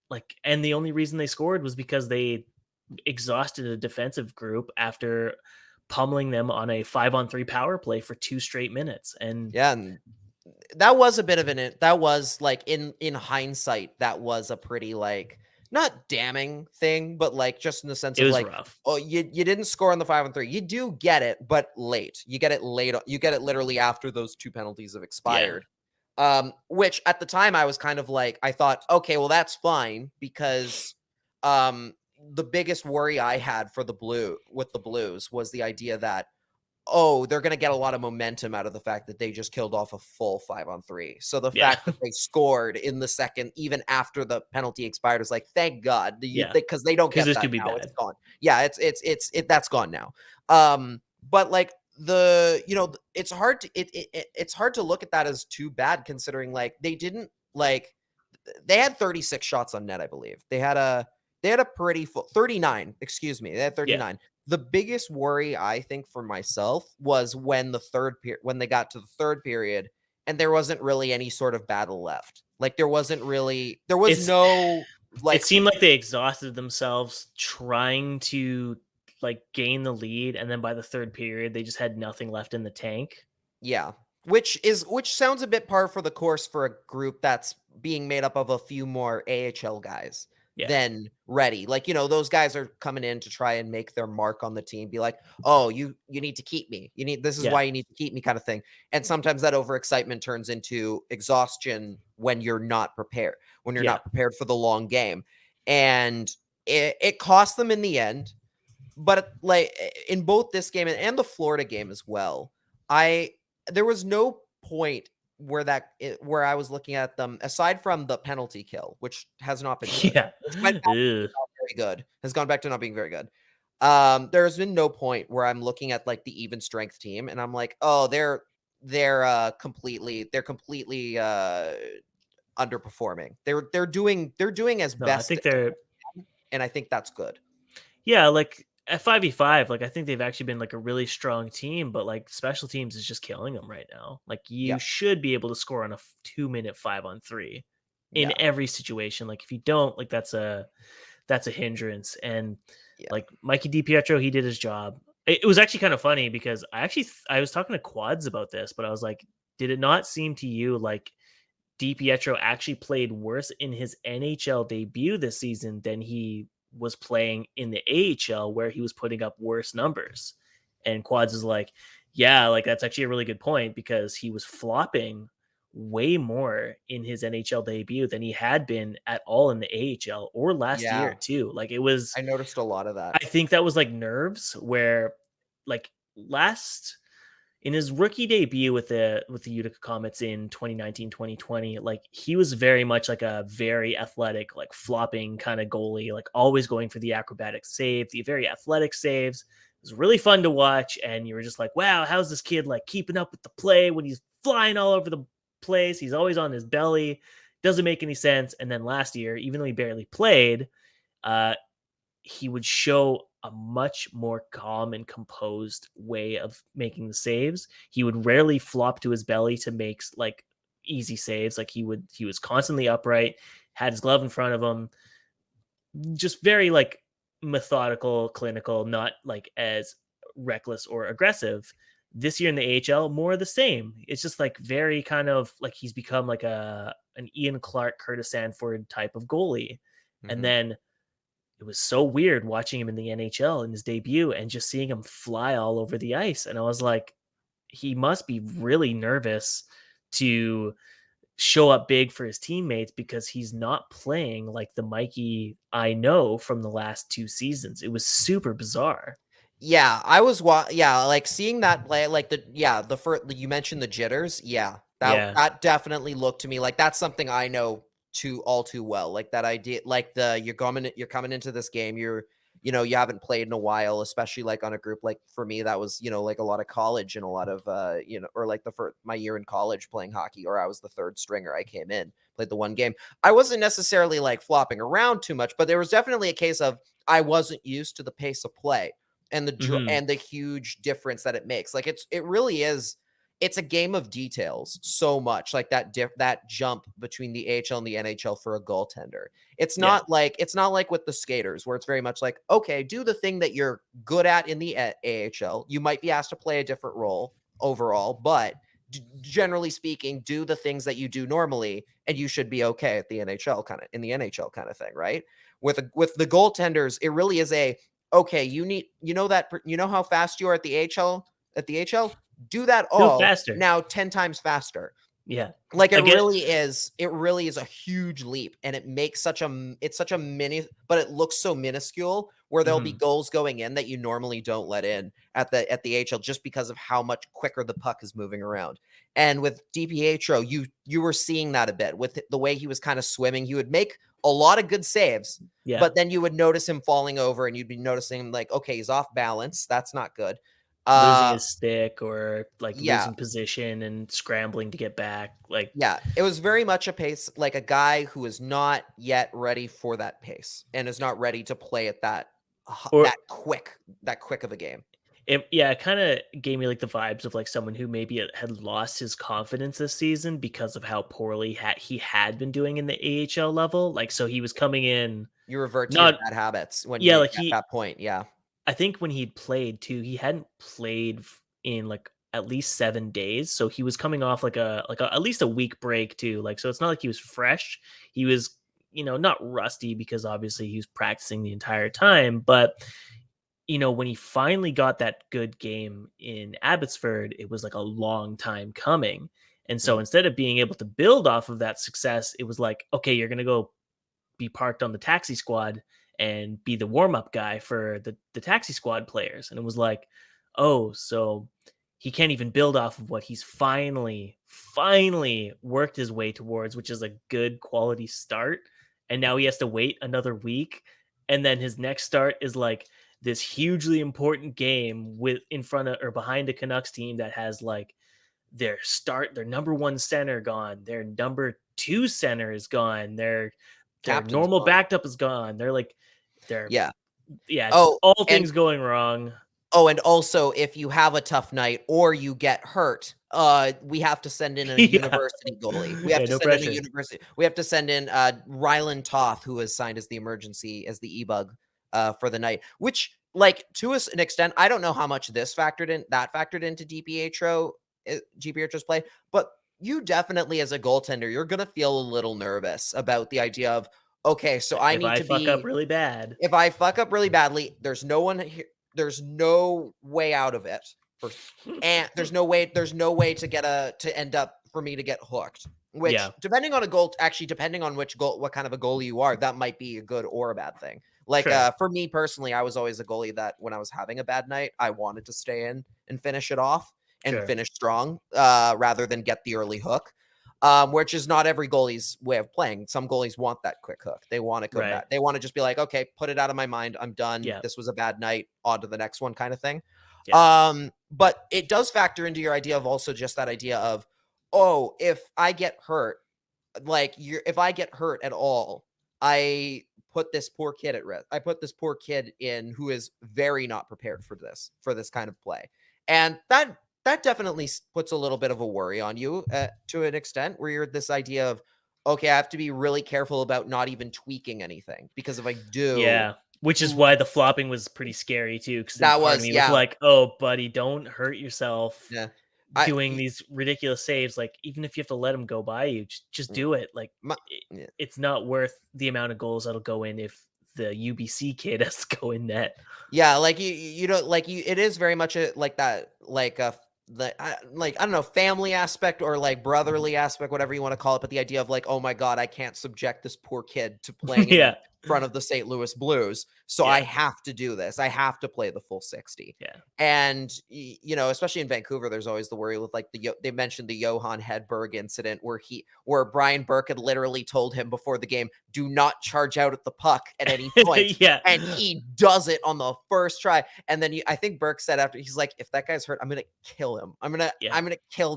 Like, and the only reason they scored was because they exhausted a defensive group after pummeling them on a 5-on-3 power play for 2 straight minutes. And and that was a bit of that was like in hindsight, that was a pretty like not damning thing, but like just in the sense of like, rough. Oh, you didn't score on the 5-on-3. You do get it, but late. You get it late. You get it literally after those 2 penalties have expired. Which at the time I was kind of like, I thought, okay, well, that's fine, because the biggest worry I had for the Blues was the idea that, oh, they're going to get a lot of momentum out of the fact that they just killed off a full 5-on-3. So the fact that they scored in the second, even after the penalty expired, is like, thank God, because they don't get that could be now. Bad. It's gone. Yeah, that's gone now. But like it's hard to look at that as too bad, considering like they had 36 shots on net, I believe. They had They had a pretty full 39, excuse me. They had 39. Yeah. The biggest worry, I think, for myself was when when they got to the third period and there wasn't really any sort of battle left. Like there was no like it seemed like they exhausted themselves trying to like gain the lead, and then by the third period they just had nothing left in the tank. Yeah. Which sounds a bit par for the course for a group that's being made up of a few more AHL guys than ready. Like, those guys are coming in to try and make their mark on the team, be like, oh, you need to keep me. This is why you need to keep me kind of thing. And sometimes that overexcitement turns into exhaustion when you're not prepared, when you're not prepared for the long game. And it cost them in the end. But like in both this game and the Florida game as well, there was no point where I was looking at them aside from the penalty kill, which has not been good. Very good. Has gone back to not being very good. There's been no point where I'm looking at like the even strength team and I'm like, oh, they're completely underperforming. They're doing as best. I think they're, and I think that's good. Yeah, like at 5v5, like I think they've actually been like a really strong team, but like special teams is just killing them right now. Like you should be able to score on a 2-minute 5-on-3 in every situation. Like if you don't, like that's a hindrance. And like Mikey DiPietro, he did his job. It was actually kind of funny because I was talking to Quads about this, but I was like, did it not seem to you like DiPietro actually played worse in his NHL debut this season than he was playing in the AHL, where he was putting up worse numbers? And Quads is like, yeah, like that's actually a really good point, because he was flopping way more in his NHL debut than he had been at all in the AHL or last year too. Like it was, I noticed a lot of that. I think that was like nerves, where like in his rookie debut with the Utica Comets in 2019-2020, like he was very much like a very athletic, like flopping kind of goalie, like always going for the acrobatic save, the very athletic saves. It was really fun to watch, and you were just like, wow, how's this kid like keeping up with the play when he's flying all over the place? He's always on his belly. Doesn't make any sense. And then last year, even though he barely played, he would show a much more calm and composed way of making the saves. He would rarely flop to his belly to make like easy saves. Like he was constantly upright, had his glove in front of him, just very like methodical, clinical, not like as reckless or aggressive. This year in the AHL, more of the same. It's just like very kind of like he's become like an Ian Clark, Curtis Sanford type of goalie. Mm-hmm. And then it was so weird watching him in the NHL in his debut and just seeing him fly all over the ice. And I was like, he must be really nervous to show up big for his teammates, because he's not playing like the Mikey I know from the last 2 seasons. It was super bizarre. Yeah, I was like seeing that play, like the first, you mentioned the jitters. That definitely looked to me like that's something I know all too well. Like that idea, like you're coming into this game, you haven't played in a while, especially like on a group. Like for me, that was, like a lot of college and a lot of, or like my year in college playing hockey, or I was the third stringer. I came in, played the one game. I wasn't necessarily like flopping around too much, but there was definitely a case of I wasn't used to the pace of play and and the huge difference that it makes. Like it really is. It's a game of details so much, like that jump between the AHL and the NHL for a goaltender. It's not like with the skaters, where it's very much like, okay, do the thing that you're good at in the AHL. You might be asked to play a different role overall, but generally speaking, do the things that you do normally, and you should be okay at the NHL in the NHL kind of thing, right? With the goaltenders, it really is okay. You know how fast you are at the AHL. Do that all faster. Now 10 times faster. Yeah. Like it really is a huge leap, and it makes it's such a mini, but it looks so minuscule, where there'll be goals going in that you normally don't let in at the AHL, just because of how much quicker the puck is moving around. And with DiPietro, you were seeing that a bit with the way he was kind of swimming. He would make a lot of good saves, but then you would notice him falling over, and you'd be noticing like, okay, he's off balance. That's not good. losing his stick or like yeah. losing position and scrambling to get back. Like, Yeah, it was very much a pace, like a guy who is not yet ready for that pace and is not ready to play at that or that quick of a game. it kind of gave me like the vibes of like someone who maybe had lost his confidence this season because of how poorly he had been doing in the AHL level. Like, so he was coming in You revert to your not bad habits when yeah, you like at that point. Yeah, I think when he'd played too, he hadn't played in like at least 7 days. So he was coming off like a at least a week break too. Like, so it's not like he was fresh. He was, not rusty because obviously he was practicing the entire time. But, when he finally got that good game in Abbotsford, it was like a long time coming. And so instead of being able to build off of that success, it was like, okay, you're going to go be parked on the taxi squad and be the warm-up guy for the taxi squad players. And it was like, oh, so he can't even build off of what he's finally worked his way towards, which is a good quality start. And now he has to wait another week. And then his next start is like this hugely important game with in front of or behind a Canucks team that has like their number one center gone, their number two center is gone, their captain's normal gone. backup is gone. Yeah. Just all things going wrong. Oh, and also if you have a tough night or you get hurt, we have to send in a university goalie. We have to send in a university. We have to send in Rylan Toth, who is signed as the emergency as the EBUG for the night. Which, like, to an extent, I don't know how much that factored into DiPietro's play, but you definitely, as a goaltender, you're gonna feel a little nervous about the idea of, okay, so I need to fuck up really bad. If I fuck up really badly, there's no one here. There's no way out of it. And there's no way to end up for me to get hooked. Which, depending on depending on what kind of a goalie you are, that might be a good or a bad thing. Like, for me personally, I was always a goalie that when I was having a bad night, I wanted to stay in and finish it off and finish strong, rather than get the early hook. Which is not every goalie's way of playing. Some goalies want that quick hook. They want to go back. They want to just be like, okay, put it out of my mind. I'm done. Yeah. This was a bad night. On to the next one, kind of thing. Yeah. But it does factor into your idea of also just that idea of, oh, if I get hurt, if I get hurt at all, I put this poor kid at risk. I put this poor kid in who is very not prepared for this kind of play. And that definitely puts a little bit of a worry on you to an extent, where you're this idea of, okay, I have to be really careful about not even tweaking anything, because if I do, which is why the flopping was pretty scary too. Because that was like, oh, buddy, don't hurt yourself doing these ridiculous saves. Like, even if you have to let them go by you, just do it. Like, it's not worth the amount of goals that'll go in if the UBC kid has to go in net. Yeah, like you don't like you. It is very much like that, like a. I don't know, family aspect or like brotherly aspect, whatever you want to call it, but the idea of like, oh my God, I can't subject this poor kid to playing in front of the St. Louis Blues, so I have to do this. I have to play the full 60. And especially in Vancouver, there's always the worry with like they mentioned the Johan Hedberg incident where Brian Burke had literally told him before the game, do not charge out at the puck at any point. And he does it on the first try. And then I think Burke said after, he's like, if that guy's hurt, I'm gonna kill him. I'm gonna kill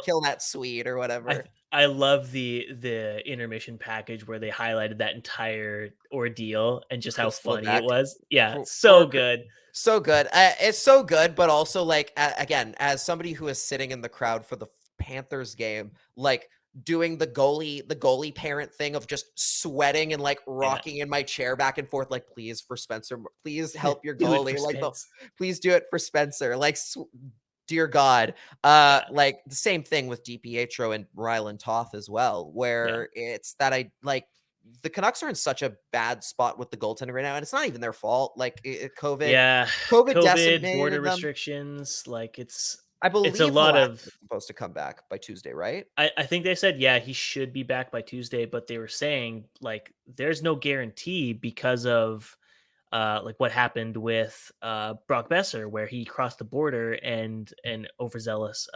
kill that Swede or whatever. I love the intermission package where they highlighted that entire ordeal and just how funny it was. Yeah, so good. So good. It's so good, but also like, again, as somebody who is sitting in the crowd for the Panthers game, like doing the goalie parent thing of just sweating and like rocking in my chair back and forth, like, please, for Spencer, please help your goalie. Please do it for Spencer. Like, dear God. Like the same thing with DiPietro and Rylan Toth as well, where it's that the Canucks are in such a bad spot with the goaltender right now, and it's not even their fault. Like COVID decimated border them. Restrictions. Like I believe it's a lot of supposed to come back by Tuesday, right? I think they said, he should be back by Tuesday, but they were saying like there's no guarantee because of like what happened with Brock Besser, where he crossed the border and an overzealous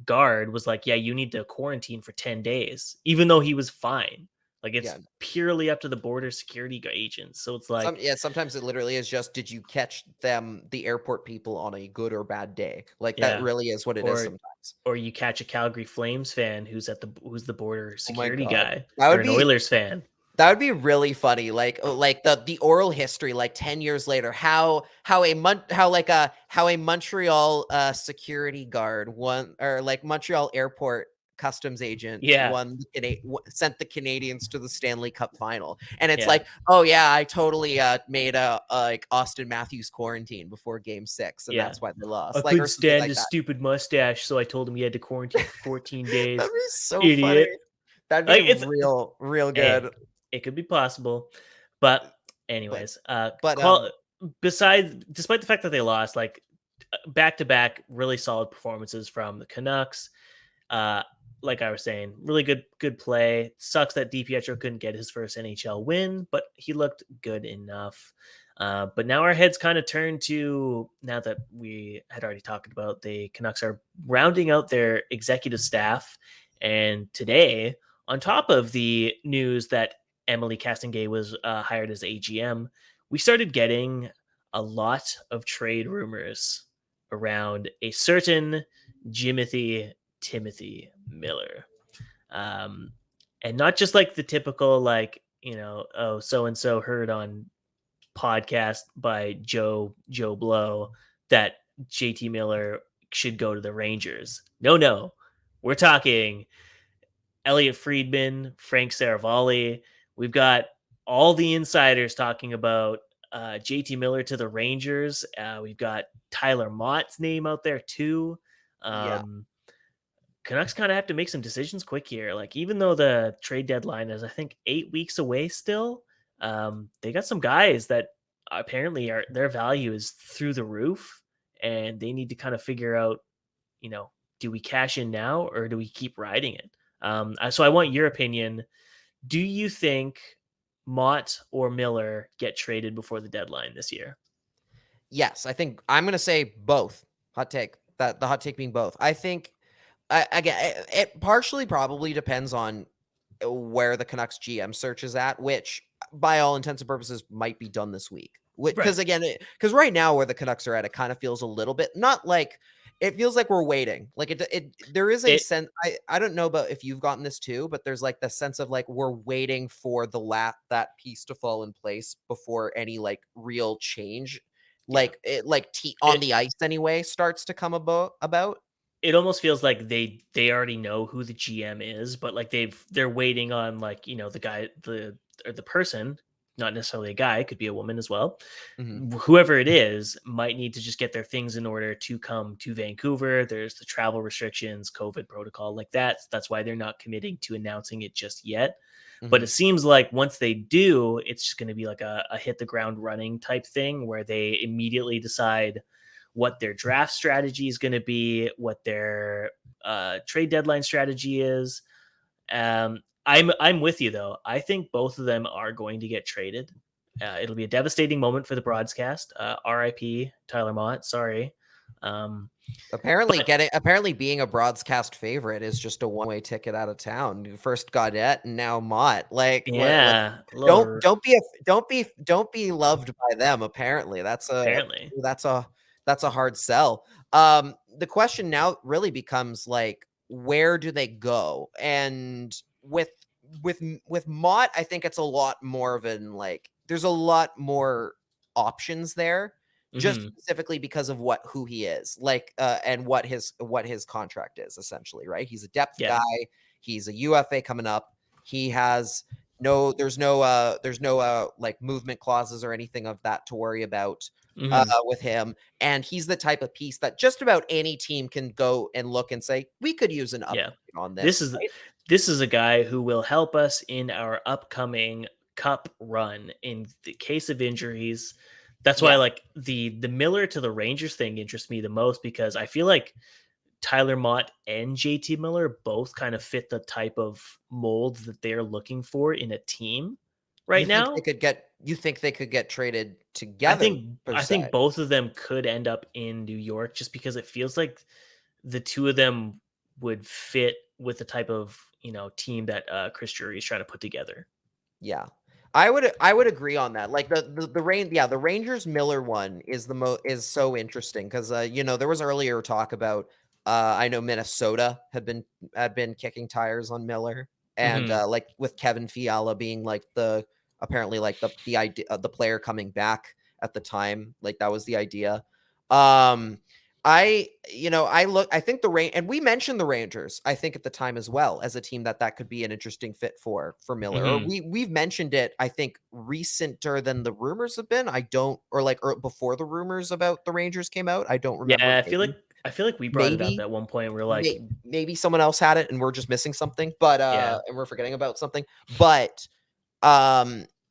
guard was like, you need to quarantine for 10 days, even though he was fine. Like it's Yeah. purely up to the border security agents. So it's like, Sometimes it literally is just, did you catch the airport people on a good or bad day? Like that yeah, really is what it is or sometimes. or you catch a Calgary Flames fan who's the border Oh my security god. guy, That or would an be Oilers fan. That would be really funny. Like the oral history, like 10 years later, how a Montreal security guard won, or like Montreal airport customs agent Yeah, sent the Canadians to the Stanley Cup final. And it's yeah. like, oh yeah, I totally made a like Austin Matthews quarantine before game 6, and Yeah. that's why they I lost. Like, couldn't or something stand like his that. stupid mustache, so I told him he had to quarantine for 14 days. That'd be so Idiot. funny. That'd be Like, it's real hey, good. it could be possible. But anyways, But despite the fact that they lost, like back to back really solid performances from the Canucks. Like I was saying, really good play. Sucks that DiPietro couldn't get his first NHL win, but he looked good enough. But now our heads kind of turn to, now that we had already talked about, the Canucks are rounding out their executive staff. And today, on top of the news that Émilie Castonguay was hired as AGM, we started getting a lot of trade rumors around a certain Timothy Miller. And not just like the typical, like, oh, so-and-so heard on podcast by Joe Blow that JT Miller should go to the Rangers. No. We're talking Elliot Friedman, Frank Saravalli. We've got all the insiders talking about JT Miller to the Rangers. We've got Tyler Motte's name out there too. yeah. Canucks kind of have to make some decisions quick here. Like, even though the trade deadline is, I think, 8 weeks away still, they got some guys that apparently their value is through the roof, and they need to kind of figure out, do we cash in now or do we keep riding it? So I want your opinion. Do you think Mott or Miller get traded before the deadline this year? Yes, I think I'm going to say both. Hot take. That the hot take being both. I think again, it partially probably depends on where the Canucks GM search is at, which by all intents and purposes might be done this week. Because again, because right now where the Canucks are at, it kind of feels a little bit, not like, it feels like we're waiting. Like there is a sense. I don't know about if you've gotten this too, but there's like the sense of like we're waiting for that piece to fall in place before any like real change, like on the ice anyway, starts to come about. It almost feels like they already know who the GM is, but like they're waiting on, like, the guy, or the person, not necessarily a guy, could be a woman as well. Mm-hmm. Whoever it is might need to just get their things in order to come to Vancouver. There's the travel restrictions, COVID protocol, like that. That's why they're not committing to announcing it just yet. Mm-hmm. But it seems like once they do, it's just going to be like a hit the ground running type thing, where they immediately decide what their draft strategy is going to be, what their trade deadline strategy is. I'm with you though. I think both of them are going to get traded. It'll be a devastating moment for the broadcast. RIP Tyler Motte. Sorry. Apparently being a broadcast favorite is just a one-way ticket out of town. First Gaudette and now Mott. Like, yeah. Don't be loved by them. Apparently that's a hard sell. The question now really becomes like, where do they go? And with Mott, I think it's a lot more of an, like, there's a lot more options there, just specifically because of who he is, like, and what his contract is essentially, right? He's a depth guy. He's a UFA coming up. He has there's no like movement clauses or anything of that to worry about with him. And he's the type of piece that just about any team can go and look and say, we could use an upgrade on this. This is a guy who will help us in our upcoming cup run in the case of injuries. That's why, like, the Miller to the Rangers thing interests me the most, because I feel like Tyler Motte and JT Miller both kind of fit the type of mold that they're looking for in a team now. You think they could get traded together? I think both of them could end up in New York, just because it feels like the two of them would fit with the type of, team that Chris Drury is trying to put together. Yeah. I would agree on that. Like the Rangers Miller one is is so interesting because there was earlier talk about I know Minnesota had been kicking tires on Miller, and like with Kevin Fiala being like apparently like the idea the player coming back at the time, like that was the idea. I think and we mentioned the Rangers, I think at the time as well as a team that could be an interesting fit for Miller. Or we've mentioned it, I think, recenter than the rumors have been. Or before the rumors about the Rangers came out. I don't remember. Yeah, I feel like we brought it up at one point. We're like, maybe someone else had it and we're just missing something, but and we're forgetting about something. But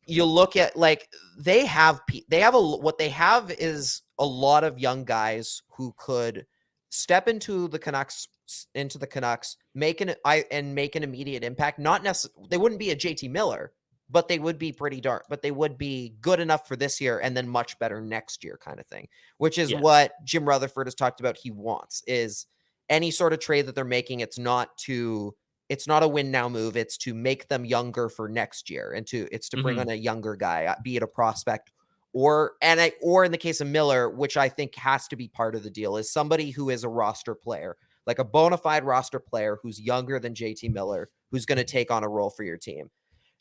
you look at like what they have is a lot of young guys who could step into the Canucks, make an immediate impact. Not necessarily, they wouldn't be a JT Miller, but they would be they would be good enough for this year and then much better next year kind of thing, which is what Jim Rutherford has talked about. He wants is any sort of trade that they're making. It's not a win now move. It's to make them younger for next year, and it's to bring on a younger guy, be it a prospect or in the case of Miller, which I think has to be part of the deal, is somebody who is a roster player, like a bona fide roster player who's younger than JT Miller, who's going to take on a role for your team.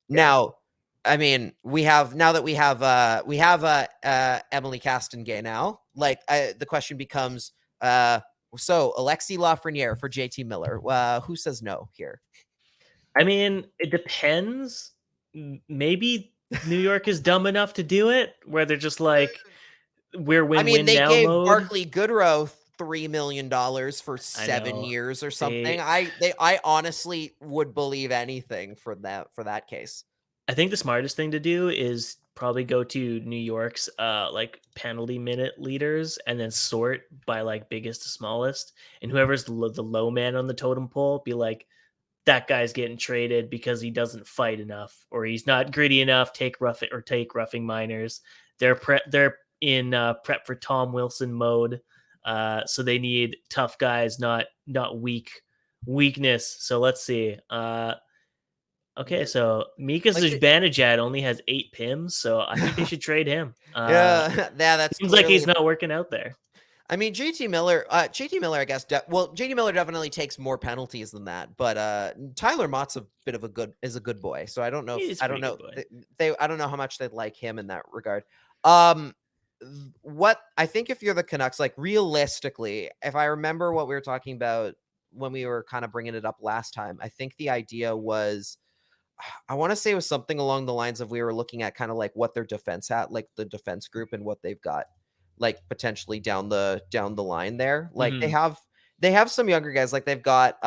Yeah. Now, I mean, we have Émilie Castonguay now. Like the question becomes, so Alexis Lafreniere for JT Miller. Who says no here? I mean, it depends. Maybe New York is dumb enough to do it, where they're just like, we're win-win they now gave mode. Barclay Goodrow $3 million for 7 years or something. I honestly would believe anything for that case. I think the smartest thing to do is probably go to New York's like penalty minute leaders and then sort by like biggest to smallest, and whoever's the low man on the totem pole, be like, that guy's getting traded because he doesn't fight enough or he's not gritty enough. Take roughing minors. They're in prep for Tom Wilson mode, so they need tough guys, not weakness. So let's see. Okay, so Mika Zibanejad only has 8 PIMs, so I think they should trade him. That seems like he's not working out there. I mean, JT Miller, I guess. JT Miller definitely takes more penalties than that, but Tyler Mott's is a good boy. So I don't know. I don't know how much they'd like him in that regard. What I think if you're the Canucks, like realistically, if I remember what we were talking about when we were kind of bringing it up last time, I think the idea was, I want to say it was something along the lines of we were looking at kind of like what their defense had, like the defense group and what they've got, like potentially down the line there. Like they have some younger guys, like they've got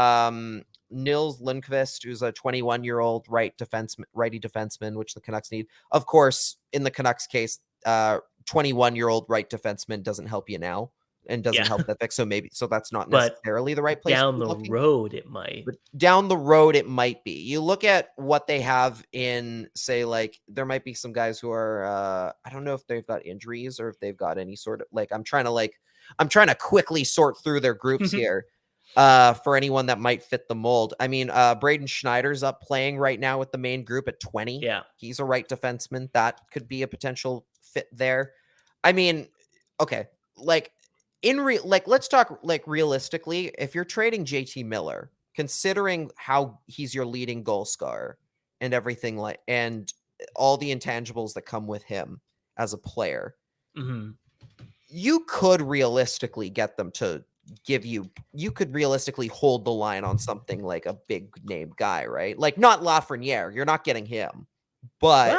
Nils Lundqvist, who's a 21-year-old righty defenseman, which the Canucks need. Of course, in the Canucks case, 21-year-old right defenseman doesn't help you now and doesn't help that fix. So that's not necessarily the right place. Down the road, it might. But down the road, it might be. You look at what they have in, say, like there might be some guys who are, I don't know if they've got injuries or if they've got any sort of like, I'm trying to quickly sort through their groups here for anyone that might fit the mold. I mean, Braden Schneider's up playing right now with the main group at 20. Yeah. He's a right defenseman. That could be a potential fit there. I mean, okay. Like, let's talk like realistically, if you're trading JT Miller, considering how he's your leading goal scorer and everything and all the intangibles that come with him as a player, you could realistically get them to you could realistically hold the line on something like a big name guy, right? Like not Lafreniere, you're not getting him, but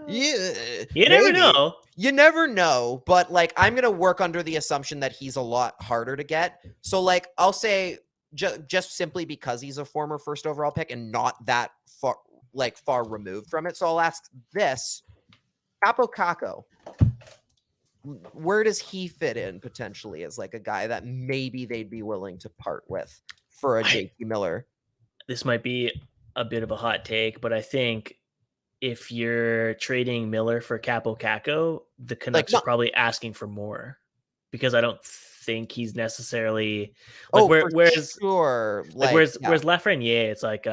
you never know. You never know, but like I'm gonna work under the assumption that he's a lot harder to get. So like I'll say just simply because he's a former first overall pick and not that far removed from it. So I'll ask this: Capo Caco, where does he fit in potentially as like a guy that maybe they'd be willing to part with for a JT Miller? This might be a bit of a hot take, but I think if you're trading Miller for Capo Caco, the Canucks are probably asking for more, because I don't think he's necessarily Oh, like for whereas sure. like Like, yeah. whereas Lafreniere, it's like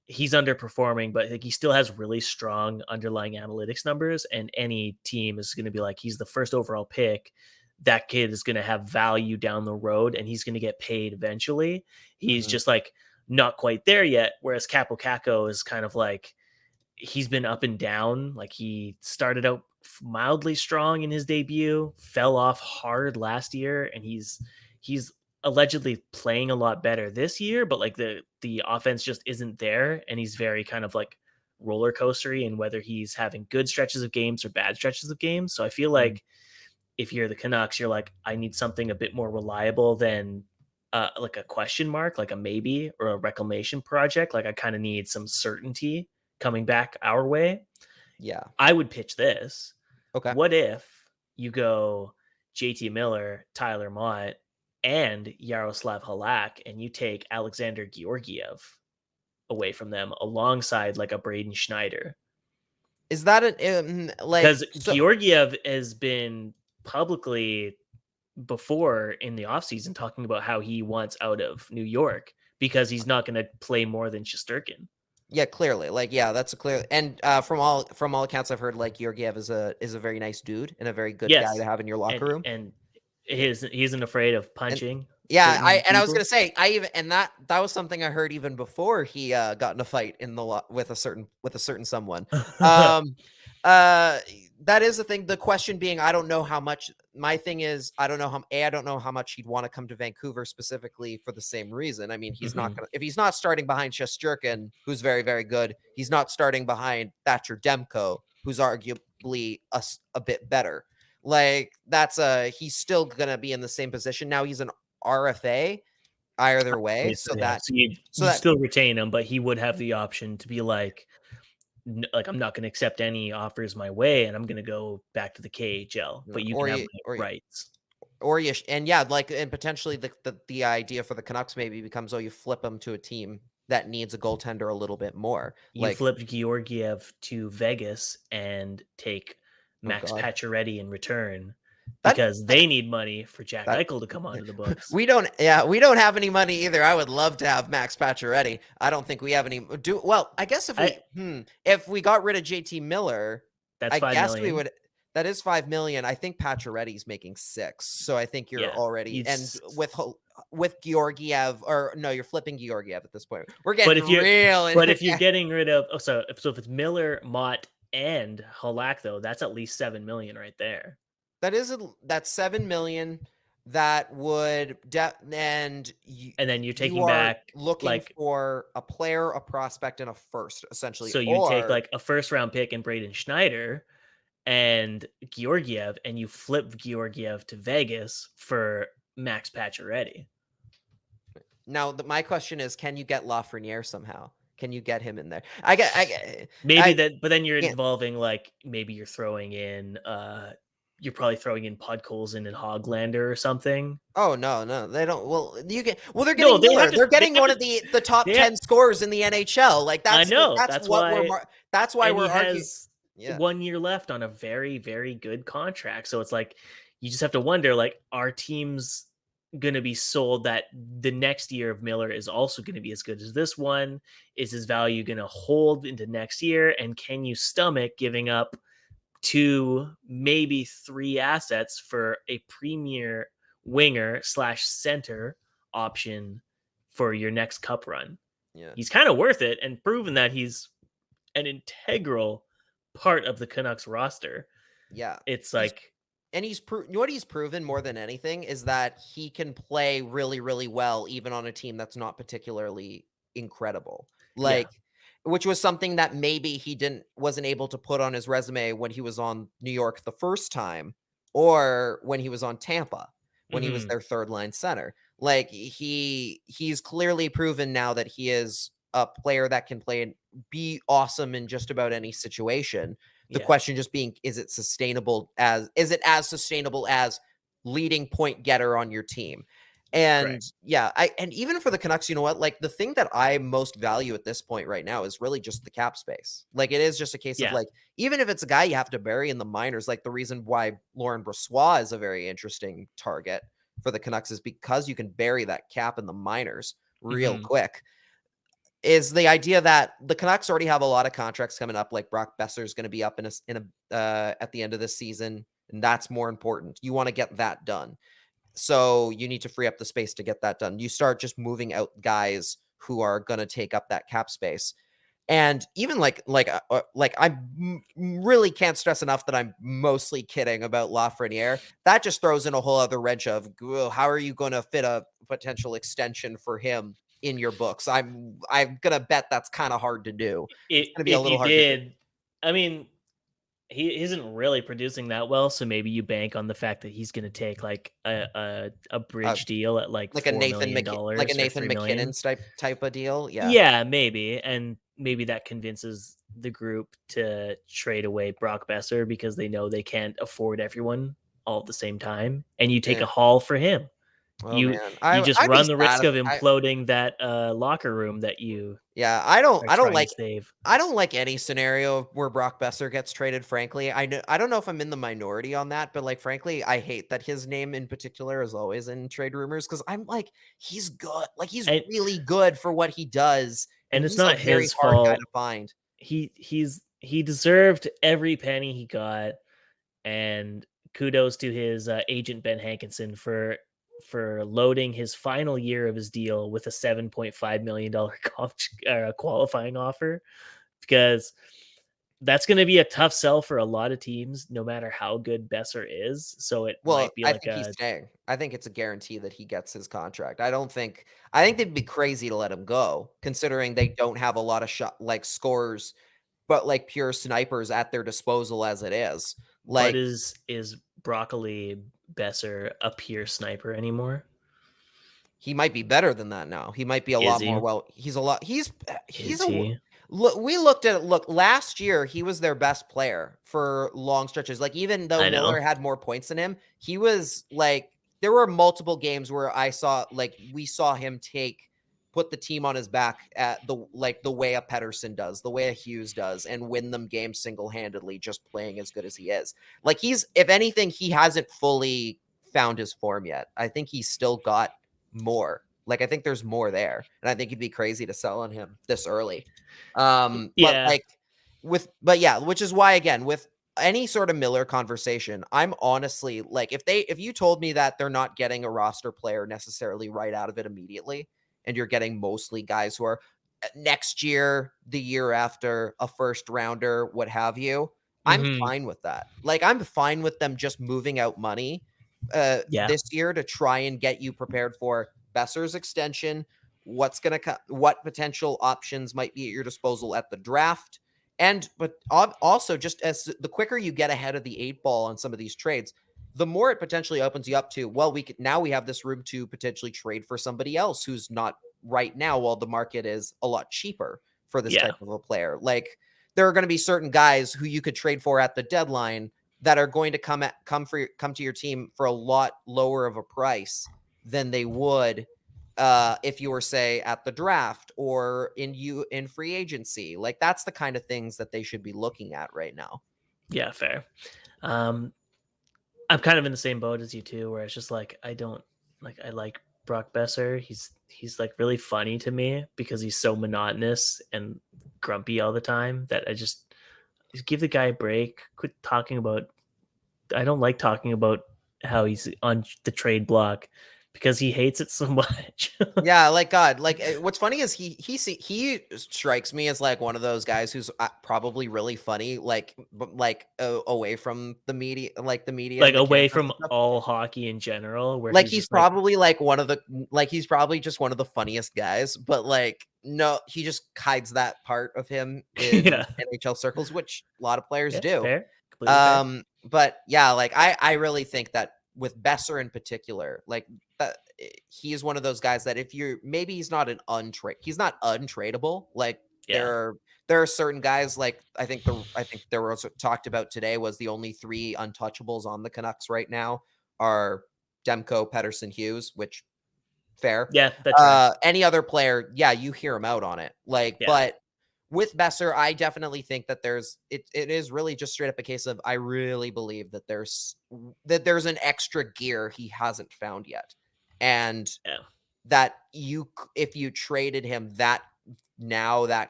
he's underperforming, but like he still has really strong underlying analytics numbers, and any team is going to be like, he's the first overall pick. That kid is going to have value down the road, and he's going to get paid eventually. He's just like not quite there yet. Whereas Capo Caco is kind of like, he's been up and down. Like he started out mildly strong in his debut, fell off hard last year, and he's allegedly playing a lot better this year, but like the offense just isn't there, and he's very kind of like roller coastery, and whether he's having good stretches of games or bad stretches of games. So I feel like if you're the Canucks, you're like, I need something a bit more reliable than like a question mark, like a maybe or a reclamation project. Like I kind of need some certainty coming back our way. Yeah. I would pitch this. Okay. What if you go JT Miller, Tyler Motte, and Yaroslav Halak, and you take Alexander Georgiev away from them alongside like a Braden Schneider? Is that like, because Georgiev has been publicly before in the offseason talking about how he wants out of New York because he's not going to play more than Shesterkin. Yeah, clearly. Like, yeah, that's a clear. And from all accounts I've heard, like Georgiev is a very nice dude and a very good guy to have in your locker room. And he isn't afraid of punching. Yeah, I was gonna say that was something I heard even before he got in a fight in the with a certain someone. That is the thing. The question being, I don't know how much. My thing is, I don't know how much he'd want to come to Vancouver specifically for the same reason. I mean, he's not gonna, if he's not starting behind Shesterkin, who's very, very good. He's not starting behind Thatcher Demko, who's arguably a bit better. Like he's still gonna be in the same position. Now he's an RFA either way, so you still retain him, but he would have the option to be like I'm not going to accept any offers my way, and I'm going to go back to the KHL. But you can have rights. And potentially the idea for the Canucks maybe becomes, you flip him to a team that needs a goaltender a little bit more. You flip Georgiev to Vegas and take Max Pacioretty in return. Because they need money for Jack Eichel to come onto the books. We don't have any money either. I would love to have Max Pacioretty. I don't think we have any. I guess if we got rid of JT Miller, that's $5 million. We would. That is $5 million. I think Pacioretty's making $6 million. So I think you're already with Georgiev, or no, you're flipping Georgiev at this point. We're getting real. But if you're getting rid of so if it's Miller, Mott, and Halak, though, that's at least $7 million right there. That's $7 million. That would and then you're taking back looking for a player, a prospect, and a first, essentially. So you take like a first round pick and Braden Schneider and Georgiev, and you flip Georgiev to Vegas for Max Pacioretty. Now, my question is, can you get Lafreniere somehow? Can you get him in there? But then you're involving like maybe you're throwing in. You're probably throwing in Podkolzin and Hoglander or something. Oh no, they don't. Well, they're getting they're getting one of the top 10 scorers in the NHL. Like that's why we're arguing. 1 year left on a very, very good contract. So it's like you just have to wonder, like, are teams going to be sold that the next year of Miller is also going to be as good as this one? Is his value going to hold into next year? And can you stomach giving up 2, maybe 3 assets for a premier winger / center option for your next cup run? Yeah, he's kind of worth it and proven that he's an integral part of the Canucks roster. Yeah, it's like, and what he's proven more than anything is that he can play really, really well, even on a team that's not particularly incredible. Which was something that maybe he wasn't able to put on his resume when he was on New York the first time, or when he was on Tampa, when he was their third line center. Like he's clearly proven now that he is a player that can play and be awesome in just about any situation. The question just being, is it as sustainable as leading point getter on your team? And and even for the Canucks, you know what? Like the thing that I most value at this point right now is really just the cap space. Like it is just a case of like, even if it's a guy you have to bury in the minors, like the reason why Laurent Brossoit is a very interesting target for the Canucks is because you can bury that cap in the minors real Mhm. quick. Is the idea that the Canucks already have a lot of contracts coming up, like Brock Besser is going to be up in a at the end of this season, and that's more important. You want to get that done. So you need to free up the space to get that done. You start just moving out guys who are going to take up that cap space. And even like I really can't stress enough that I'm mostly kidding about Lafreniere. That just throws in a whole other wrench of, well, how are you going to fit a potential extension for him in your books? I'm gonna bet that's kind of hard to do. It's gonna be a If little you hard to do. did, I mean, he isn't really producing that well, so maybe you bank on the fact that he's going to take like a bridge deal at like Like a $4 million like a or Nathan 3 million. McKinnon type of deal. Yeah. Yeah, maybe, and maybe that convinces the group to trade away Brock Besser because they know they can't afford everyone all at the same time, and you take Yeah. a haul for him. Oh You man, you just I'd be run the risk sad of if imploding that locker room that you yeah, are I don't trying to like save. I don't like any scenario where Brock Besser gets traded, frankly. I don't know if I'm in the minority on that, but like frankly, I hate that his name in particular is always in trade rumors because I'm like, he's good. Like he's And really good for what he does, and it's he's a not very his hard guy to fault. find. He deserved every penny he got, and kudos to his agent Ben Hankinson for loading his final year of his deal with a $7.5 million qualifying offer, because that's going to be a tough sell for a lot of teams, no matter how good Besser is. So it Well, might be I like think he's a staying. I think it's a guarantee that he gets his contract. I think they'd be crazy to let him go, considering they don't have a lot of shot like scorers, but like pure snipers at their disposal as it is. but Like is Broccoli Besser a pure sniper anymore? he might be better than that now. He might be a Is lot more he? well. He's Is a he? we looked at it. Look, last year he was their best player for long stretches. Like even though I know. Miller had more points than him, he was like there were multiple games where we saw him put the team on his back at the way a Pedersen does, the way a Hughes does, and win them games single-handedly, just playing as good as he is. Like if anything, he hasn't fully found his form yet. I think he's still got more. Like I think there's more there, and I think it'd be crazy to sell on him this early. But Yeah. which is why again with any sort of Miller conversation, I'm honestly like if you told me that they're not getting a roster player necessarily right out of it immediately, and you're getting mostly guys who are next year, the year after, a first rounder, what have you, I'm Mhm. fine with that. Like I'm fine with them just moving out money Yeah. this year to try and get you prepared for Besser's extension, what potential options might be at your disposal at the draft, but also just as the quicker you get ahead of the 8 ball on some of these trades, the more it potentially opens you up to, well, we have this room to potentially trade for somebody else who's not right now, while the market is a lot cheaper for this Yeah. type of a player. Like there are going to be certain guys who you could trade for at the deadline that are going to come to your team for a lot lower of a price than they would if you were, say, at the draft or in free agency. Like that's the kind of things that they should be looking at right now. Yeah, fair. I'm kind of in the same boat as you too, where it's just like I like Brock Besser. He's like really funny to me because he's so monotonous and grumpy all the time that I just give the guy a break. Quit talking about. I don't like talking about how he's on the trade block because he hates it so much. Yeah, like God, like what's funny is he strikes me as like one of those guys who's probably really funny, away from the media, like the media, Like and the away cameras from and stuff. all hockey in general, where Like he's he's just like, probably he's probably just one of the funniest guys, but like no, he just hides that part of him in yeah, NHL circles, which a lot of players yeah, do. fair, completely fair. But yeah, like I really think that with Besser in particular, like that he is one of those guys that if you're maybe he's not untradeable. Like Yeah, there are certain guys like I think there was talked about today was the only 3 untouchables on the Canucks right now are Demko, Pedersen, Hughes, which fair. yeah, that tracks. Any other player, yeah, you hear him out on it. Like, Yeah, but with Besser, I definitely think that it is really just straight up a case of I really believe that there's an extra gear he hasn't found yet, and Yeah. that if you traded him, that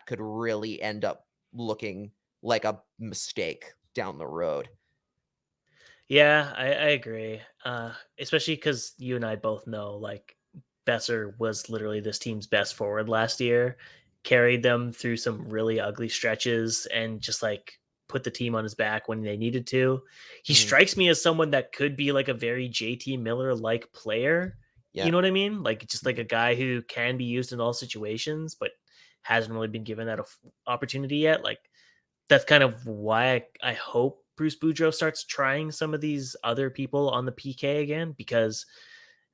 could really end up looking like a mistake down the road. Yeah, I agree. Especially because you and I both know, like, Besser was literally this team's best forward last year, carried them through some really ugly stretches, and just like put the team on his back when they needed to. He strikes me as someone that could be like a very JT Miller like player. Yeah. You know what I mean? Like, just like a guy who can be used in all situations, but hasn't really been given that opportunity yet. Like, that's kind of why I hope Bruce Boudreau starts trying some of these other people on the PK again, because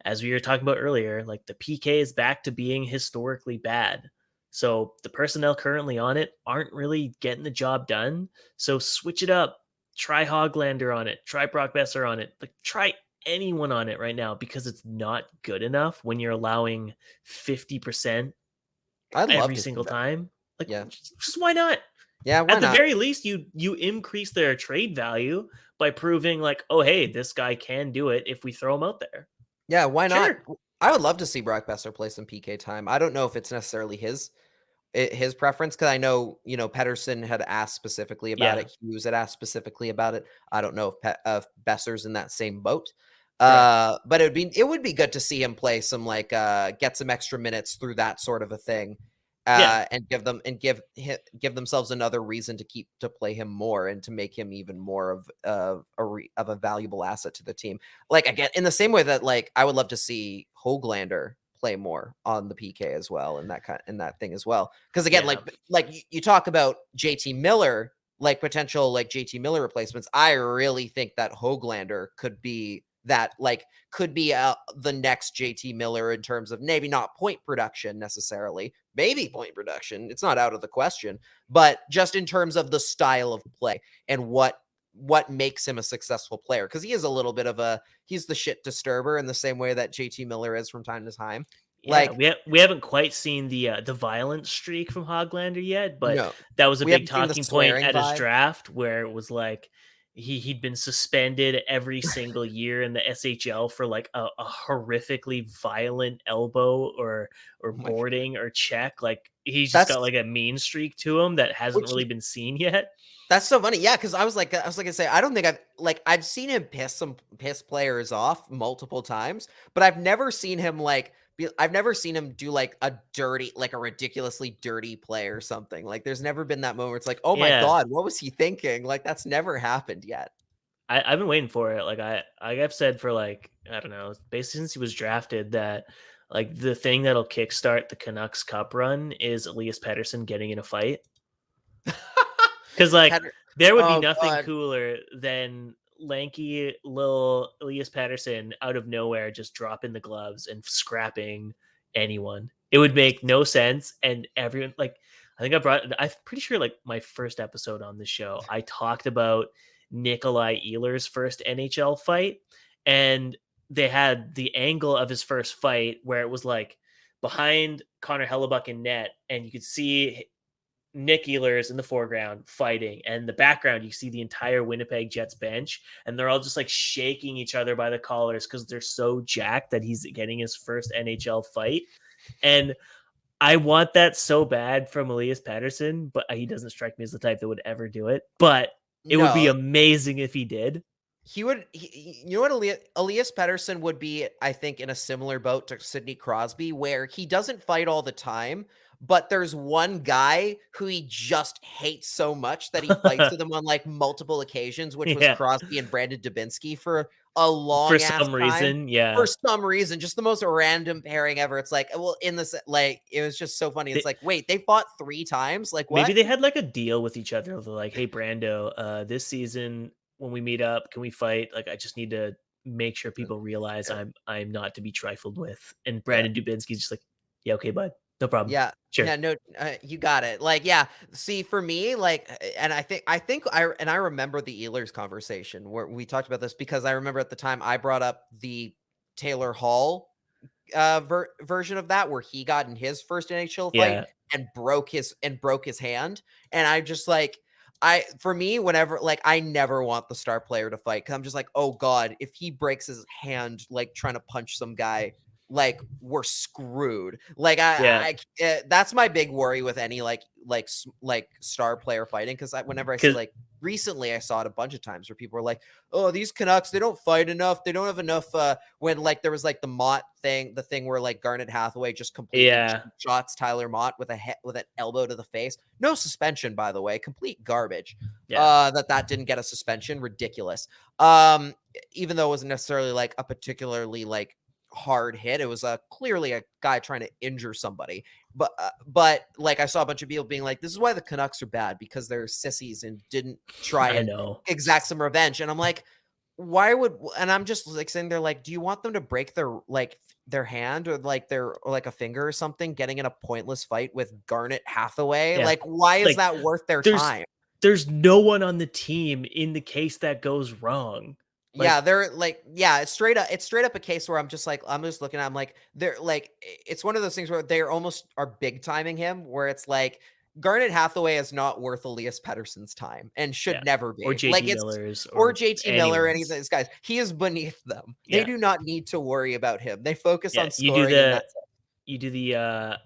as we were talking about earlier, like, the PK is back to being historically bad. So the personnel currently on it aren't really getting the job done. So switch it up. Try Hoglander on it. Try Brock Besser on it. Like, try anyone on it right now, because it's not good enough when you're allowing 50% I'd love every to see single that. time. Like, Yeah. just why not? Yeah, why At the not? very least, you increase their trade value by proving, like, oh, hey, this guy can do it if we throw him out there. Yeah, why not? Sure. I would love to see Brock Besser play some PK time. I don't know if it's necessarily his preference, because I know, Pettersson had asked specifically about Yeah. it. Hughes had asked specifically about it. I don't know if Besser's in that same boat. Correct. But it would be good to see him play some, like, get some extra minutes through that sort of a thing. Yeah. And give themselves another reason to play him more and to make him even more of a valuable asset to the team. Like, again, in the same way that, like, I would love to see Hoglander play more on the PK as well, and that thing as well. Because again, Yeah. like you talk about JT Miller, like potential like JT Miller replacements. I really think that Hoglander could be that, like, could be the next JT Miller in terms of maybe not point production necessarily, maybe point production. It's not out of the question, but just in terms of the style of play and what makes him a successful player. Because he is a little bit of he's the shit disturber in the same way that JT Miller is from time to time. Yeah, Like, we haven't quite seen the violent streak from Hoglander yet, but no, that was a we big haven't seen the talking point swearing at his vibe. draft, where it was like he'd been suspended every single year in the SHL for like a horrifically violent elbow or Oh my God. boarding or check. Like, he's just got like a mean streak to him that hasn't Which really been seen yet. That's so funny. Yeah, because I was like to say, I don't think I've seen him piss players off multiple times, but I've never seen him I've never seen him do like a ridiculously dirty play or something. Like, there's never been that moment where it's like, oh my Yeah. God, what was he thinking? Like, that's never happened yet. I've been waiting for it. Like, I've said for, like, I don't know, basically since he was drafted, that like the thing that'll kickstart the Canucks Cup run is Elias Pettersson getting in a fight. Because, like, there would be nothing God. cooler than lanky little Elias Pettersson out of nowhere just dropping the gloves and scrapping anyone. It would make no sense. And everyone, like, I'm pretty sure, like, my first episode on the show, I talked about Nikolai Eeler's first NHL fight, and they had the angle of his first fight where it was like behind Connor Hellebuck in net, and you could see Nick Eeler's in the foreground fighting, and in the background you see the entire Winnipeg Jets bench, and they're all just like shaking each other by the collars because they're so jacked that he's getting his first NHL fight. And I want that so bad from Elias Pettersson, but he doesn't strike me as the type that would ever do it. But it would be amazing if he did. You know what, Elias Pettersson would be, I think, in a similar boat to Sidney Crosby, where he doesn't fight all the time, but there's one guy who he just hates so much that he fights with him on like multiple occasions, which was Crosby and Brandon Dubinsky for a long for ass some time. reason. Yeah. For some reason, just the most random pairing ever. It's like, well, in this, like, it was just so funny. It's like, wait, they fought 3 times? Like, what? Maybe they had like a deal with each other. They're like, hey, Brando, this season when we meet up, can we fight? Like, I just need to make sure people realize I'm not to be trifled with. And Brandon Dubinsky's just like, yeah, okay, bud. No problem. Yeah. Sure. Yeah, no, you got it. Like, yeah. See, for me, like, and I remember the Eeler's conversation where we talked about this, because I remember at the time I brought up the Taylor Hall version of that, where he got in his first NHL fight. Yeah. and broke his hand. And I just like, for me, whenever, like, I never want the star player to fight, because I'm just like, oh god, if he breaks his hand like trying to punch some guy, like, we're screwed. Like, that's my big worry with any like star player fighting, because whenever I see, like, recently I saw it a bunch of times where people were like, oh, these Canucks, they don't fight enough, they don't have enough, when like there was like the Mott thing, the thing where like Garnet Hathaway just completely shots Tyler Motte with an elbow to the face. No suspension, by the way, complete garbage. That didn't get a suspension, ridiculous. Even though it wasn't necessarily like a particularly like hard hit, it was clearly a guy trying to injure somebody. But like, I saw a bunch of people being like, this is why the Canucks are bad, because they're sissies and didn't try and exact some revenge. And I'm like, and I'm just like saying, they're like, do you want them to break their hand or like a finger or something, getting in a pointless fight with Garnet Hathaway? Like, why is that worth their time? There's no one on the team in the case that goes wrong. Like, they're like, it's straight up a case where I'm just looking at, I'm like, they're like, it's one of those things where they almost are big timing him, where it's like, Garnet Hathaway is not worth Elias Pettersson's time and should never be. Or JT like, Miller's. Or JT Miller, any of these guys. He is beneath them. They do not need to worry about him. They focus on scoring. You do the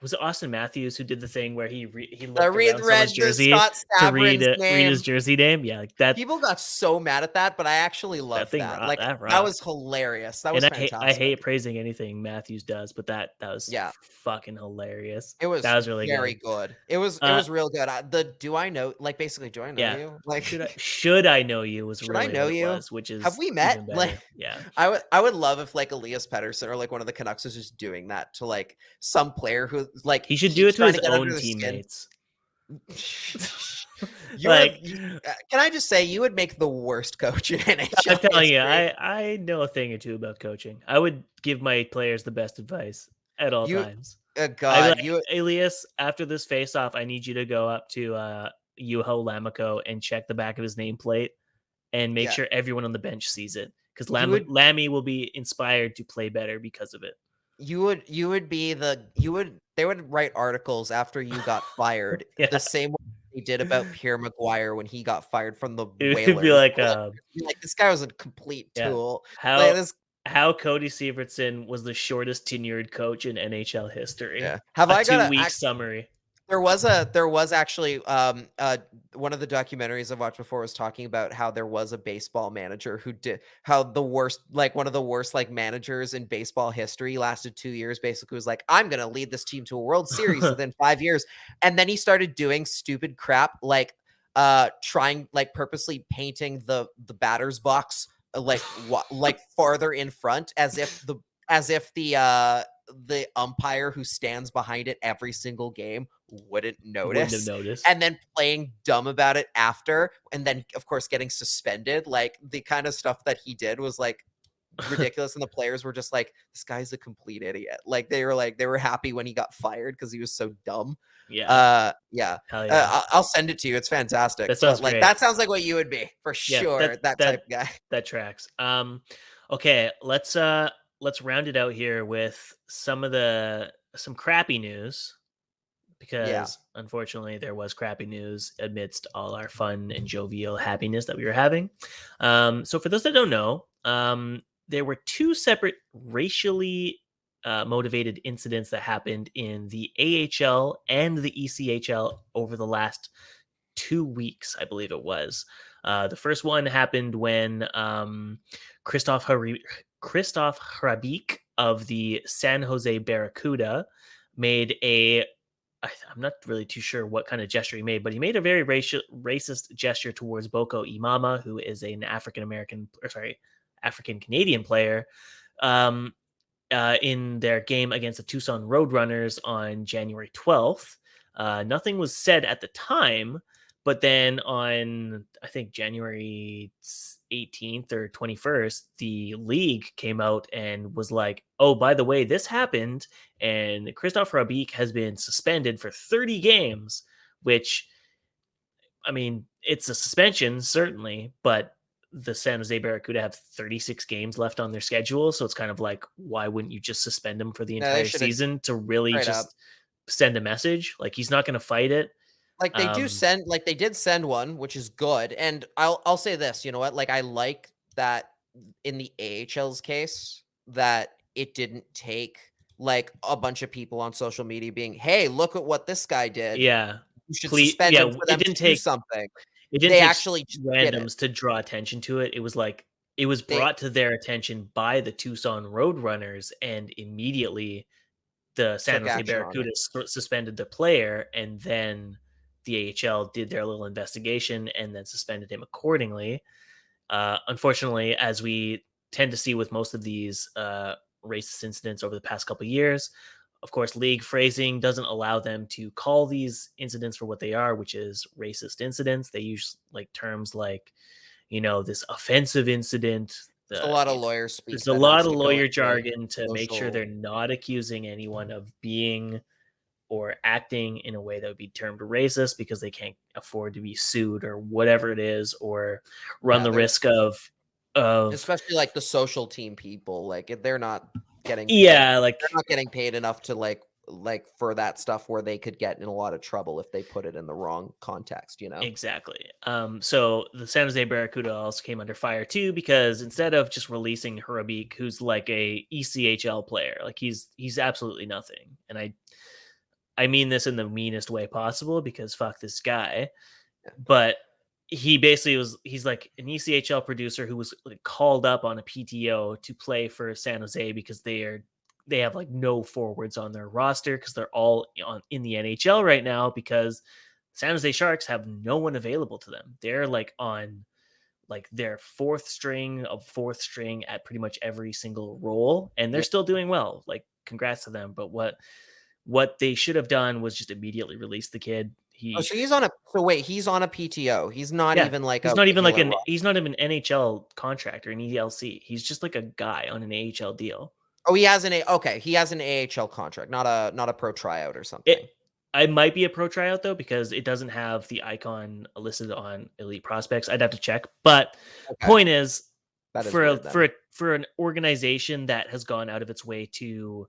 was it Austin Matthews who did the thing where he looked read someone's jersey to read his jersey name? Yeah, like that. People got so mad at that, but I actually loved that. Like, that was hilarious. That was fantastic. I hate praising anything Matthews does, but that was fucking hilarious. That was really very good. It was real good. Do I know? Like, basically, do I know you? Like, should I know you? Was should really I know you? Which is, have we met? Like, yeah. I would love if like Elias Pettersson or like one of the Canucks was just doing that to like some player who, like, he should do it to his own teammates. Can I just say, you would make the worst coach in NHL? I'm telling you, I know a thing or two about coaching. I would give my players the best advice at all times. God, Elias, after this face-off, I need you to go up to Juho Lammikko and check the back of his nameplate and make sure everyone on the bench sees it, because Lammy will be inspired to play better because of it. They would write articles after you got fired the same way they did about Pierre Maguire when he got fired from the Whalers. It would be like, this guy was a complete tool. How Cody Sievertson was the shortest tenured coach in NHL history. Yeah. Have I got a 2-week summary? There was actually one of the documentaries I've watched before was talking about how there was a baseball manager who one of the worst like managers in baseball history, lasted 2 years, basically was like, I'm gonna lead this team to a World Series within 5 years, and then he started doing stupid crap like trying, like, purposely painting the batter's box like farther in front, as if the umpire who stands behind it every single game wouldn't notice, and then playing dumb about it after, and then of course getting suspended. Like, the kind of stuff that he did was like ridiculous, and the players were just like, this guy's a complete idiot. Like, they were happy when he got fired because he was so dumb. Hell yeah. I'll send it to you. It's fantastic. That sounds great. That sounds like what you would be for sure. That type of guy. That tracks. Okay, let's round it out here with some crappy news, because unfortunately there was crappy news amidst all our fun and jovial happiness that we were having. So for those that don't know, there were 2 separate racially motivated incidents that happened in the AHL and the ECHL over the last 2 weeks, I believe it was. The first one happened when Christoph Hrabik of the San Jose Barracuda made I'm not really too sure what kind of gesture he made, but he made a very racist gesture towards Boko Imama, who is an African-Canadian player, in their game against the Tucson Roadrunners on January 12th. Nothing was said at the time, but then on, I think, January 18th or 21st, the league came out and was like, oh, by the way, this happened, and Christoph Hrabik has been suspended for 30 games, which, I mean, it's a suspension, certainly, but the San Jose Barracuda have 36 games left on their schedule, so it's kind of like, why wouldn't you just suspend them for the entire season to really just send a message. Like, he's not going to fight it. Like they did send one, which is good. And I'll say this, you know what? Like, I like that in the AHL's case that it didn't take like a bunch of people on social media being, hey, look at what this guy did. Yeah. You should suspend him for them to do something. It didn't They take actually randoms to draw attention to it. It was like, it was brought to their attention by the Tucson Roadrunners, and immediately the San Jose Barracudas suspended the player, and then the AHL did their little investigation and then suspended him accordingly. Unfortunately, as we tend to see with most of these racist incidents over the past couple of years, of course, league phrasing doesn't allow them to call these incidents for what they are, which is racist incidents. They use like terms like, this offensive incident. There's a lot of lawyers speak. There's a lot of lawyer jargon to make sure they're not accusing anyone of being or acting in a way that would be termed racist, because they can't afford to be sued or whatever it is, or run the risk of especially like the social team people, like if they're not getting they're not getting paid enough to like for that stuff, where they could get in a lot of trouble if they put it in the wrong context, Exactly. So the San Jose Barracuda also came under fire too, because instead of just releasing Hirabik, who's like a ECHL player, like he's absolutely nothing, and I mean this in the meanest way possible, because fuck this guy, but he basically he's like an ECHL producer who was like called up on a PTO to play for San Jose, because they have like no forwards on their roster, because they're all in the NHL right now, because San Jose Sharks have no one available to them. They're like on like their fourth string at pretty much every single role, and they're still doing well. Like, congrats to them. But what they should have done was just immediately release the kid. He's on a PTO. He's not even like he's not even an NHL contract or an ELC. He's just like a guy on an AHL deal. Oh, he has an AHL contract, not a pro tryout or something. I might be a pro tryout though, because it doesn't have the icon listed on Elite Prospects. I'd have to check. But point is, for an organization that has gone out of its way to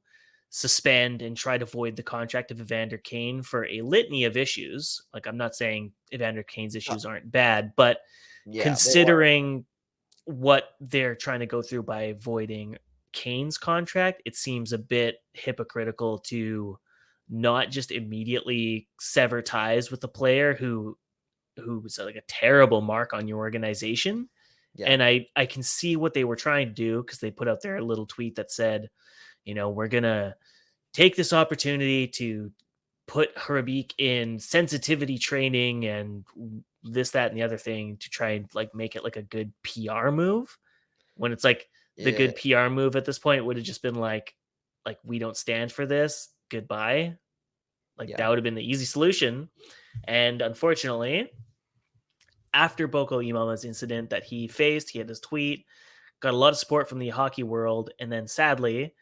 suspend and try to void the contract of Evander Kane for a litany of issues. Like, I'm not saying Evander Kane's issues aren't bad, but considering what they're trying to go through by voiding Kane's contract, it seems a bit hypocritical to not just immediately sever ties with the player who was like a terrible mark on your organization. And I can see what they were trying to do, because they put out their little tweet that said, we're going to take this opportunity to put Hirabik in sensitivity training and this, that, and the other thing, to try and like make it like a good PR move, when it's like the good PR move at this point would have just been like, we don't stand for this. Goodbye. That would have been the easy solution. And unfortunately, after Boko Imama's incident that he faced, he had his tweet, got a lot of support from the hockey world. And then sadly,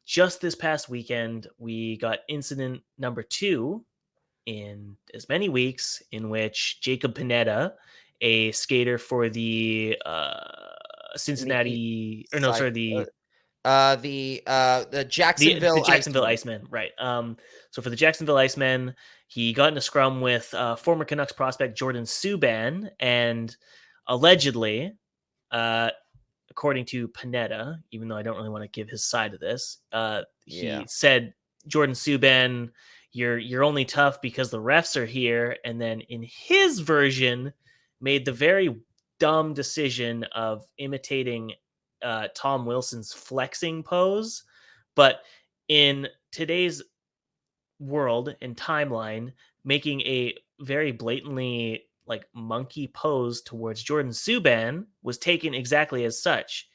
just this past weekend, we got incident number 2 in as many weeks, in which Jacob Pineda, a skater for the Cincinnati, or no, sorry, the Jacksonville Icemen, right? So for the Jacksonville Icemen, he got in a scrum with former Canucks prospect Jordan Subban, and allegedly, according to Pineda, even though I don't really want to give his side of this, he said, Jordan Subban, you're only tough because the refs are here, and then in his version, made the very dumb decision of imitating Tom Wilson's flexing pose, but in today's world and timeline, making a very blatantly like monkey pose towards Jordan Subban was taken exactly as such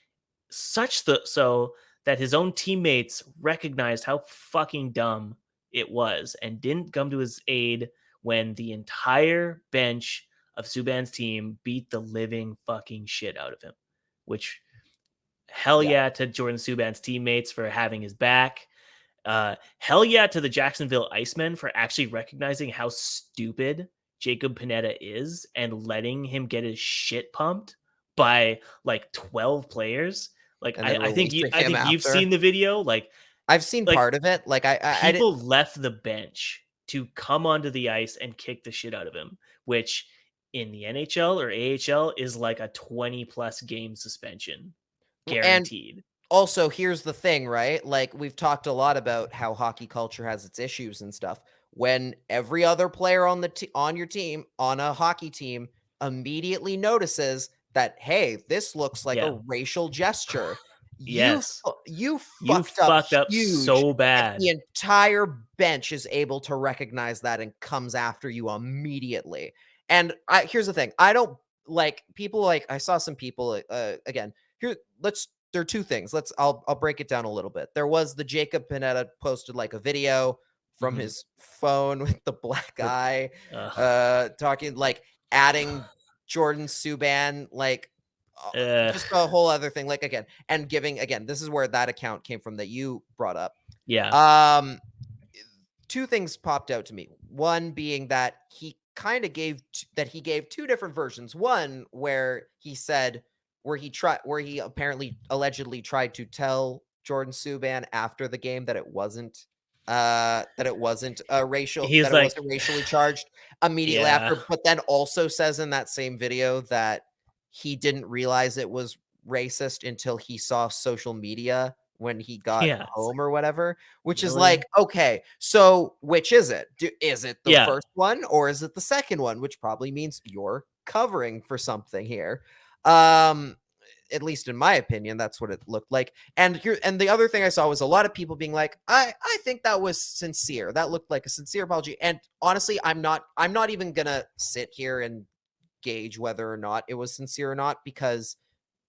so that his own teammates recognized how fucking dumb it was and didn't come to his aid when the entire bench of Subban's team beat the living fucking shit out of him, which hell yeah to Jordan Subban's teammates for having his back. Hell yeah to the Jacksonville Icemen for actually recognizing how stupid Jacob Pineda is and letting him get his shit pumped by like 12 players. Like, I think you've seen the video. Like, I've seen like, part of it. Like I did. people left the bench to come onto the ice and kick the shit out of him, which in the NHL or AHL is like a 20 plus game suspension And guaranteed. also, here's the thing, right? Like, we've talked a lot about how hockey culture has its issues and stuff. When every other player on the on your team, on a hockey team, immediately notices that, hey, this looks like Yeah. a racial gesture. Yes. You You fucked up fucked up huge. so If bad. the entire bench is able to recognize that and comes after you immediately. And here's the thing: I don't like people. Like, I saw some people again. Here, there are two things. I'll break it down a little bit. There was the Jacob Panetta posted like a video from Mhm. his phone with the black eye, Ugh. talking like adding Jordan Subban, like Ugh. just a whole other thing. Like, again, and giving, again, this is where that account came from that you brought up. Yeah. Two things popped out to me. One being that he kind of gave two different versions. One where he said where he apparently allegedly tried to tell Jordan Subban after the game that it wasn't He's like, racially charged immediately yeah. after, but then also says in that same video that he didn't realize it was racist until he saw social media when he got Yeah. home or whatever, which is Really? like, okay, so which is it? Is it the Yeah. first one or is it the second one? Which probably means you're covering for something here. At least in my opinion, that's what it looked like. And the other thing I saw was a lot of people being like, I think that was sincere. That looked like a sincere apology. And honestly, I'm not even gonna sit here and gauge whether or not it was sincere or not, because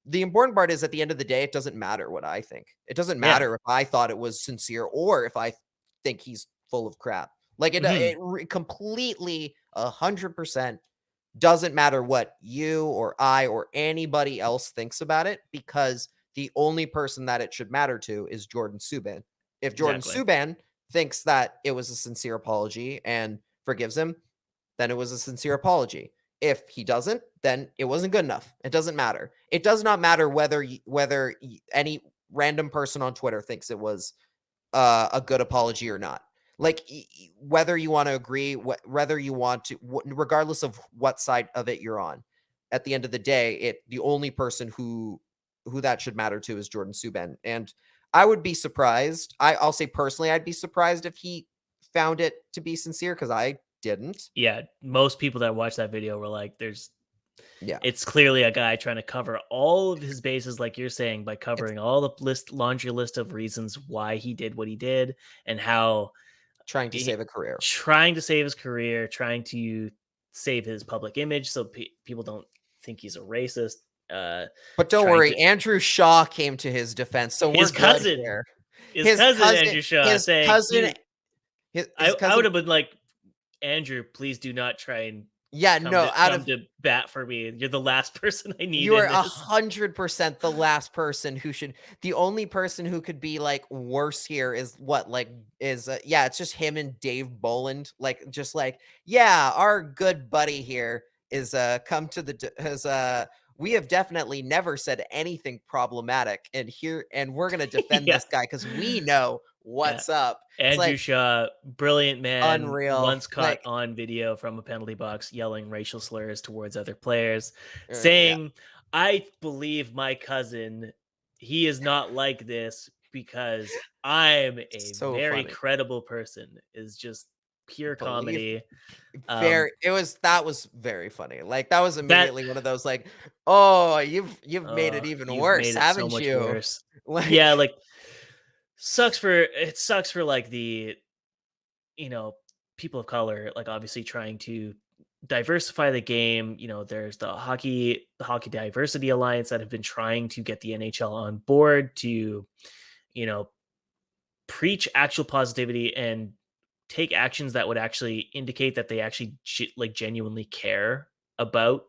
the important part is, at the end of the day, it doesn't matter what I think. It doesn't matter if I thought it was sincere or if I think he's full of crap. Like, it completely 100% doesn't matter what you or I or anybody else thinks about it, because the only person that it should matter to is Jordan Subban. If Jordan Subban thinks that it was a sincere apology and forgives him, then it was a sincere apology. If he doesn't, then it wasn't good enough. It doesn't matter. It does not matter whether any random person on Twitter thinks it was a good apology or not. Like, whether you want to agree, whether you want to, regardless of what side of it you're on, at the end of the day, the only person who that should matter to is Jordan Subban. And I would be surprised. I'll say personally, I'd be surprised if he found it to be sincere, because I didn't. Yeah, most people that watched that video were like, it's clearly a guy trying to cover all of his bases, like you're saying, by covering all the laundry list of reasons why he did what he did, and how trying to save a career, trying to save his career, trying to save his public image so people don't think he's a racist. But don't worry, Andrew Shaw came to his defense, so his we're cousin, good here. His cousin Andrew Shaw saying, I would have been like, Andrew, please do not try and come to bat for me. You're the last person I need. You are 100% the last person who should. The only person who could be like worse here is it's just him and Dave Boland. Like, just like, yeah, our good buddy here is we have definitely never said anything problematic, and we're gonna defend this guy because we know what's up. Andrew Shaw, brilliant man, unreal. Once caught on video from a penalty box yelling racial slurs towards other players, saying, I believe my cousin, he is not like this because I'm a very credible person, is just pure comedy. That was very funny. Like, that was immediately one of those like, oh, you've made it even worse, haven't you? Worse. Yeah, like, sucks for like the people of color, like, obviously trying to diversify the game. There's the hockey diversity alliance that have been trying to get the NHL on board to preach actual positivity and take actions that would actually indicate that they actually genuinely care about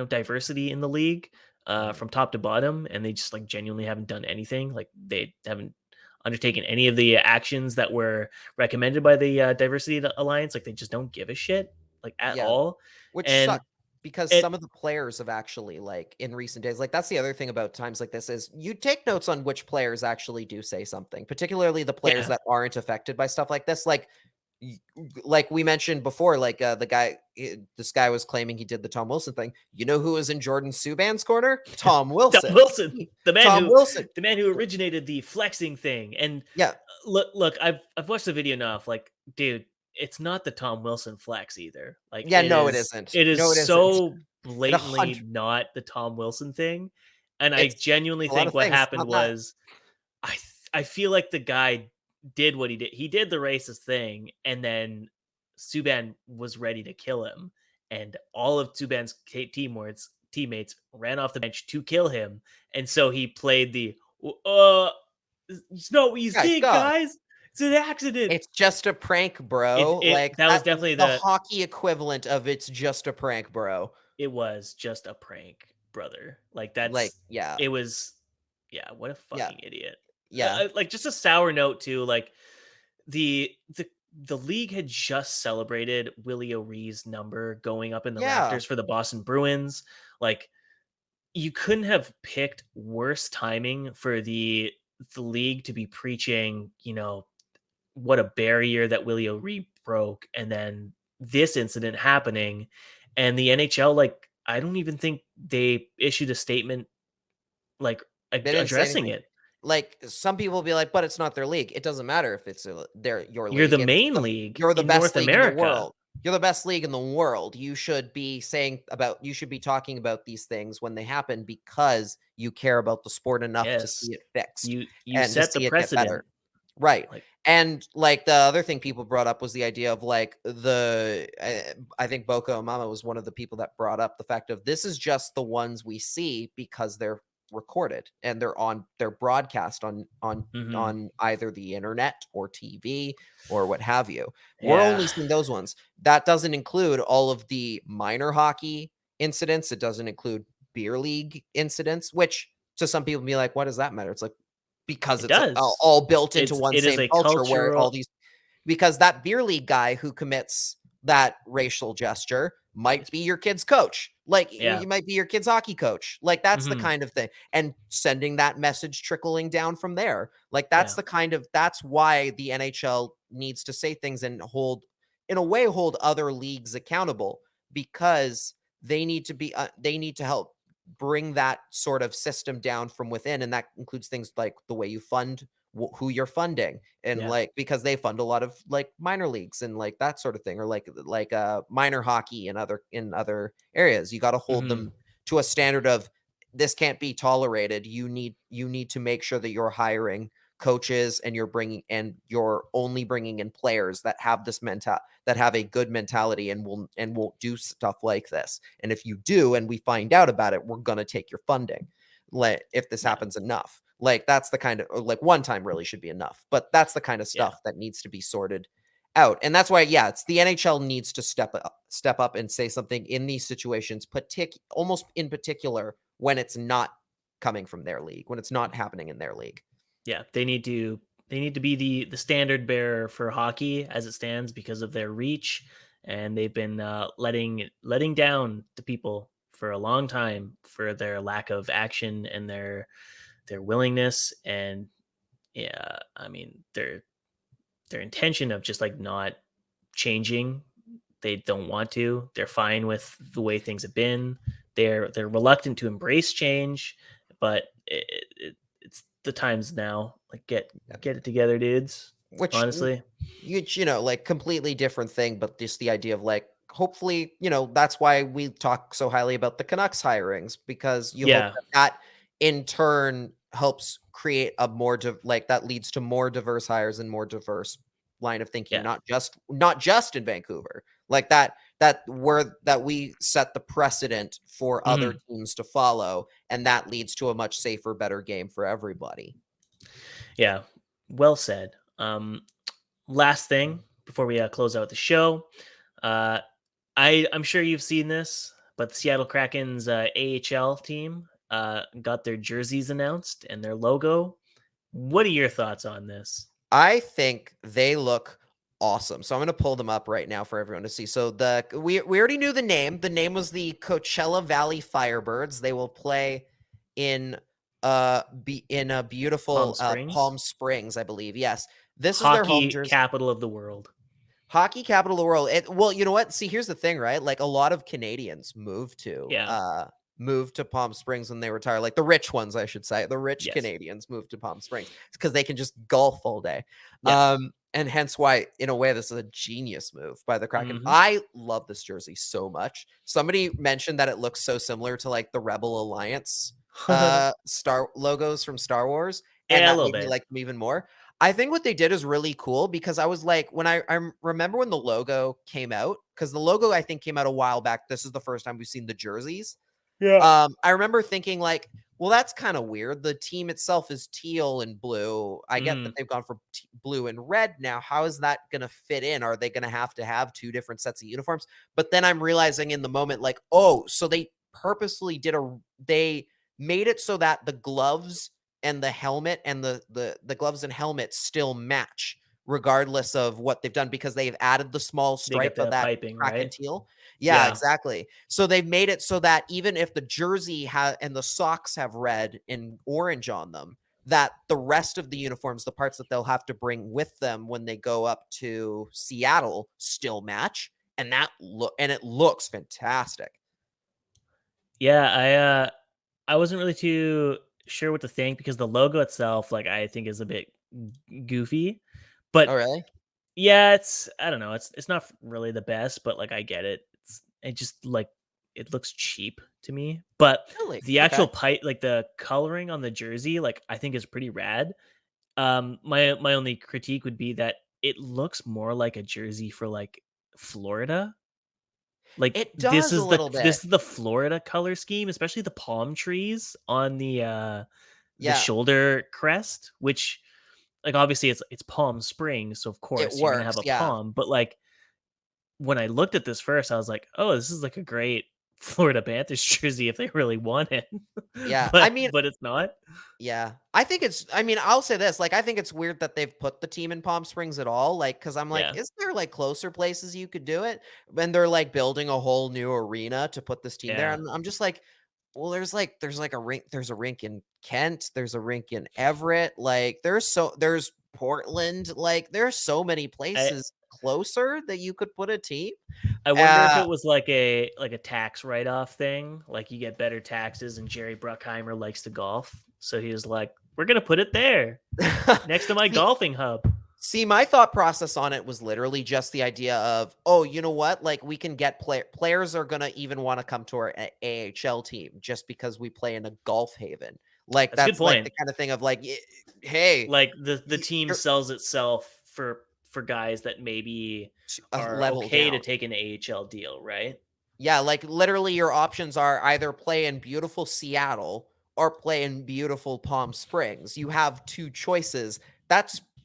diversity in the league, from top to bottom, and they just genuinely haven't done anything. Like, they haven't undertaken any of the actions that were recommended by the Diversity Alliance. Like, they just don't give a shit, at all. Which and sucks. because some of the players have actually, like, in recent days, like, that's the other thing about times like this is you take notes on which players actually do say something, particularly the players that aren't affected by stuff like this. Like we mentioned before, like this guy was claiming he did the Tom Wilson thing. You know who was in Jordan Subban's corner? Tom Wilson. Tom Wilson, the man who originated the flexing thing. And yeah, look, I've watched the video now. Like, dude, it's not the Tom Wilson flex either. Like, yeah, no, it isn't. It is no, it so isn't. blatantly not the Tom Wilson thing. And I genuinely think what happened was, I feel like the guy did what he did. He did the racist thing, and then Subban was ready to kill him, and all of Subban's teammates ran off the bench to kill him, and so he played the it's not what you think, guys. It's an accident. It's just a prank, bro. That was definitely the hockey equivalent of it's just a prank, bro. It was just a prank, brother. Like, that's like, yeah. It was, yeah. What a fucking idiot. Yeah. Like, just a sour note too. Like, the league had just celebrated Willie O'Ree's number going up in the rafters for the Boston Bruins. Like, you couldn't have picked worse timing for the league to be preaching, what a barrier that Willie O'Ree broke, and then this incident happening, and the NHL, like, I don't even think they issued a statement like addressing it. Like, some people will be like, but it's not their league. It doesn't matter if it's your league. You're the main league. You're the best North league America. in the world. You're the best league in the world. You should be talking about these things when they happen because you care about the sport enough to see it fixed. You set the precedent. Right. And like the other thing people brought up was the idea of like I think Boko Imama was one of the people that brought up the fact of this is just the ones we see because they're recorded and they're broadcast on either the internet or TV or what have you. We're only seeing those ones. That doesn't include all of the minor hockey incidents. It doesn't include beer league incidents, which to some people be like, what does that matter? It's like, because it's all built into one same culture where all these, because that beer league guy who commits that racial gesture might be your kid's coach. Like, you might be your kid's hockey coach. Like, that's the kind of thing. And sending that message trickling down from there. Like, that's that's why the NHL needs to say things and hold other leagues accountable, because they need to help bring that sort of system down from within. And that includes things like the way you fund who you're funding, and like, because they fund a lot of like minor leagues and like that sort of thing, or like minor hockey and in other areas. You got to hold them to a standard of this can't be tolerated. You need to make sure that you're hiring coaches and you're only bringing in players that have this that have a good mentality and won't do stuff like this. And if you do, and we find out about it, we're going to take your funding. Like, if this happens enough. Like, that's the kind of, like, one time really should be enough, but that's the kind of stuff that needs to be sorted out. And that's why, it's the NHL needs to step up and say something in these situations, almost in particular when it's not coming from their league, when it's not happening in their league. Yeah, they need to be the standard bearer for hockey as it stands because of their reach, and they've been letting down the people for a long time for their lack of action and their willingness, and I mean, their intention of just like not changing. They don't want to. They're fine with the way things have been. They're reluctant to embrace change, but it's the times now. Like, get it together, dudes. Which, honestly, like, completely different thing, but just the idea of like, hopefully, that's why we talk so highly about the Canucks hirings, because you hope that in turn helps create a more that leads to more diverse hires and more diverse line of thinking, not just in Vancouver, like that we set the precedent for other teams to follow, and that leads to a much safer, better game for everybody. Yeah, well said. Last thing before we close out the show, I'm sure you've seen this, but the Seattle Kraken's AHL team got their jerseys announced and their logo. What are your thoughts on this? I think they look awesome. So I'm going to pull them up right now for everyone to see. So we already knew the name. The name was the Coachella Valley Firebirds. They will play in a beautiful Palm Springs, I believe. Yes. This is their home jersey. Capital of the world. Hockey capital of the world. Well, you know what? See, here's the thing, right? Like a lot of Canadians moved to Palm Springs when they retire. Like the rich ones, I should say. The rich Canadians moved to Palm Springs because they can just golf all day. Yeah. And hence why, in a way, this is a genius move by the Kraken. Mm-hmm. I love this jersey so much. Somebody mentioned that it looks so similar to like the Rebel Alliance star logos from Star Wars. And that made me like them even more. I think what they did is really cool because I was like, when I remember when the logo came out, because the logo I think came out a while back. This is the first time we've seen the jerseys. Yeah. I remember thinking like, well, that's kind of weird. The team itself is teal and blue. I get that they've gone for blue and red now. How is that going to fit in? Are they going to have two different sets of uniforms? But then I'm realizing in the moment, like, oh, so they purposely they made it so that the gloves and the helmet and the gloves and helmet still match regardless of what they've done because they've added the small stripe of that piping, right? Teal. Yeah, exactly. So they've made it so that even if the jersey and the socks have red and orange on them, that the rest of the uniforms, the parts that they'll have to bring with them when they go up to Seattle, still match. And it looks fantastic. Yeah, I wasn't really too sure what to think because the logo itself, like I think, is a bit goofy. But really? Yeah, I don't know. It's not really the best, but like I get it. It just like it looks cheap to me. But the actual pipe, like the coloring on the jersey, like I think is pretty rad. My only critique would be that it looks more like a jersey for like Florida. Like it does a little bit. This is the Florida color scheme, especially the palm trees on the shoulder crest, which like obviously it's Palm Springs, so of course you're gonna have a palm. But like when I looked at this first, I was like, oh, this is like a great Florida Panthers jersey if they really want it. Yeah, but it's not. Yeah, I think I'll say this, like I think it's weird that they've put the team in Palm Springs at all, like because I'm like, is there like closer places you could do it? When they're like building a whole new arena to put this team there, and I'm just like, well, there's a rink in Kent, there's a rink in Everett, like there's Portland, like there's so many places closer that you could put a team. I wonder if it was like a tax write-off thing, like you get better taxes, and Jerry Bruckheimer likes to golf, so he was like, we're gonna put it there next to my golfing hub. See, my thought process on it was literally just the idea of, oh, you know what? Like we can get players are going to even want to come to our AHL team just because we play in a golf haven. Like that's like the kind of thing of like, hey, like the team sells itself for guys that maybe are okay to take an AHL deal, right? Yeah. Like literally your options are either play in beautiful Seattle or play in beautiful Palm Springs. You have two choices.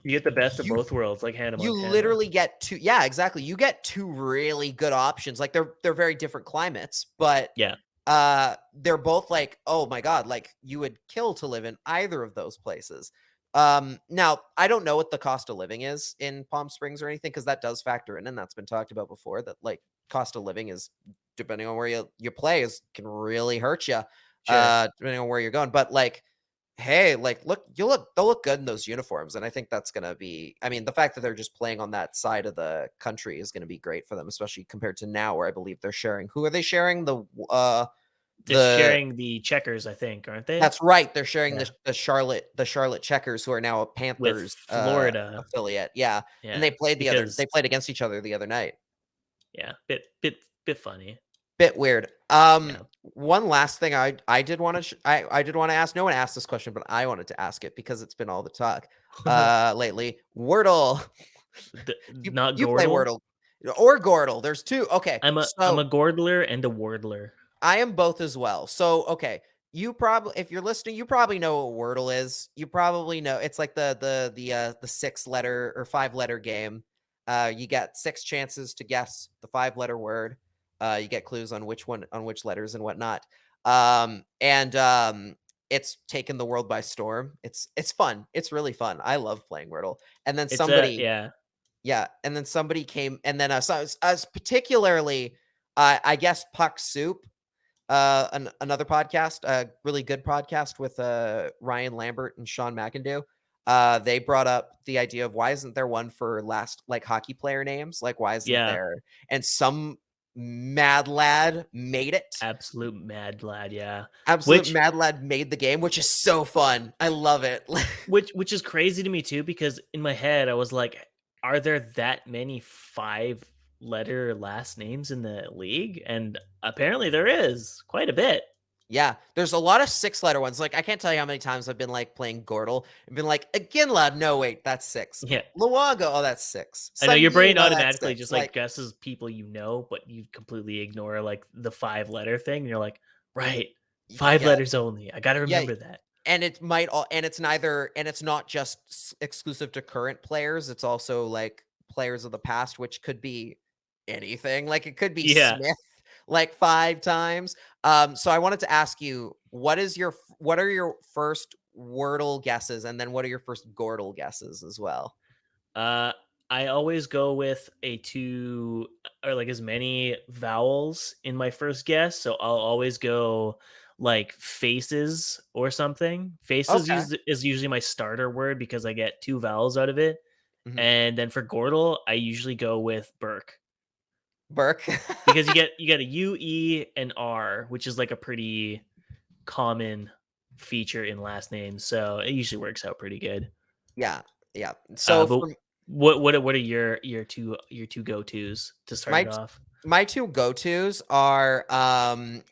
You get the best of both worlds, like Hannah Montana. You literally get two. Yeah, exactly. You get two really good options. Like they're very different climates, but they're both like, oh my God, like you would kill to live in either of those places. Now I don't know what the cost of living is in Palm Springs or anything, because that does factor in, and that's been talked about before. That like cost of living is depending on where you play can really hurt you, depending on where you're going. But like, hey, like they'll look good in those uniforms, and I think that's gonna be. I mean, the fact that they're just playing on that side of the country is gonna be great for them, especially compared to now, where I believe they're sharing. Who are they sharing? They're sharing the Checkers, I think, aren't they? That's right. They're sharing the Charlotte Checkers, who are now a Panthers with Florida affiliate. Yeah, and they played they played against each other the other night. Yeah, bit funny. Bit weird. One last thing I did want to ask. No one asked this question, but I wanted to ask it because it's been all the talk lately. Wordle. You play Wordle or Gordle. There's two. Okay, I'm a Gordler and a Wordler. I am both as well. So okay, if you're listening, you probably know what Wordle is. You probably know it's like the 6-letter or 5-letter game. You get 6 chances to guess the 5-letter word. You get clues on which letters and whatnot. It's taken the world by storm. It's fun. It's really fun. I love playing Wordle. And then Yeah, and then somebody came, and then particularly, I guess Puck Soup, another podcast, a really good podcast with Ryan Lambert and Sean McIndoe. They brought up the idea of why isn't there one for last like hockey player names? Like why isn't Yeah. there? And some mad lad made it. Absolute mad lad, yeah. Absolute mad lad made the game, which is so fun. I love it. Which is crazy to me too, because in my head I was like, are there that many 5-letter last names in the league? And apparently there is quite a bit. Yeah, there's a lot of 6-letter ones. Like I can't tell you how many times I've been like playing Gordle and been like, again, lad, no wait, that's 6. Yeah. Luongo, oh, that's 6. I know your brain Sundin, oh, that's automatically 6. just like guesses people you know, but you completely ignore like the 5-letter thing. And you're like, right, 5 Yeah. letters only. I gotta remember that. And it might all, and it's neither, and it's not just exclusive to current players. It's also like players of the past, which could be anything. Like it could be Yeah. Smith like 5 times. So I wanted to ask you, what are your first Wordle guesses, and then what are your first Gordle guesses as well? I always go with a 2 or like as many vowels in my first guess. So I'll always go like faces or something. Faces Okay. is usually my starter word because I get 2 vowels out of it. Mhm. And then for Gordle, I usually go with Burke Burke. because you get a U, E, and R, which is like a pretty common feature in last names. So it usually works out pretty good. Yeah. Yeah. So But for what are your two go-tos to start it off? my 2 go-tos are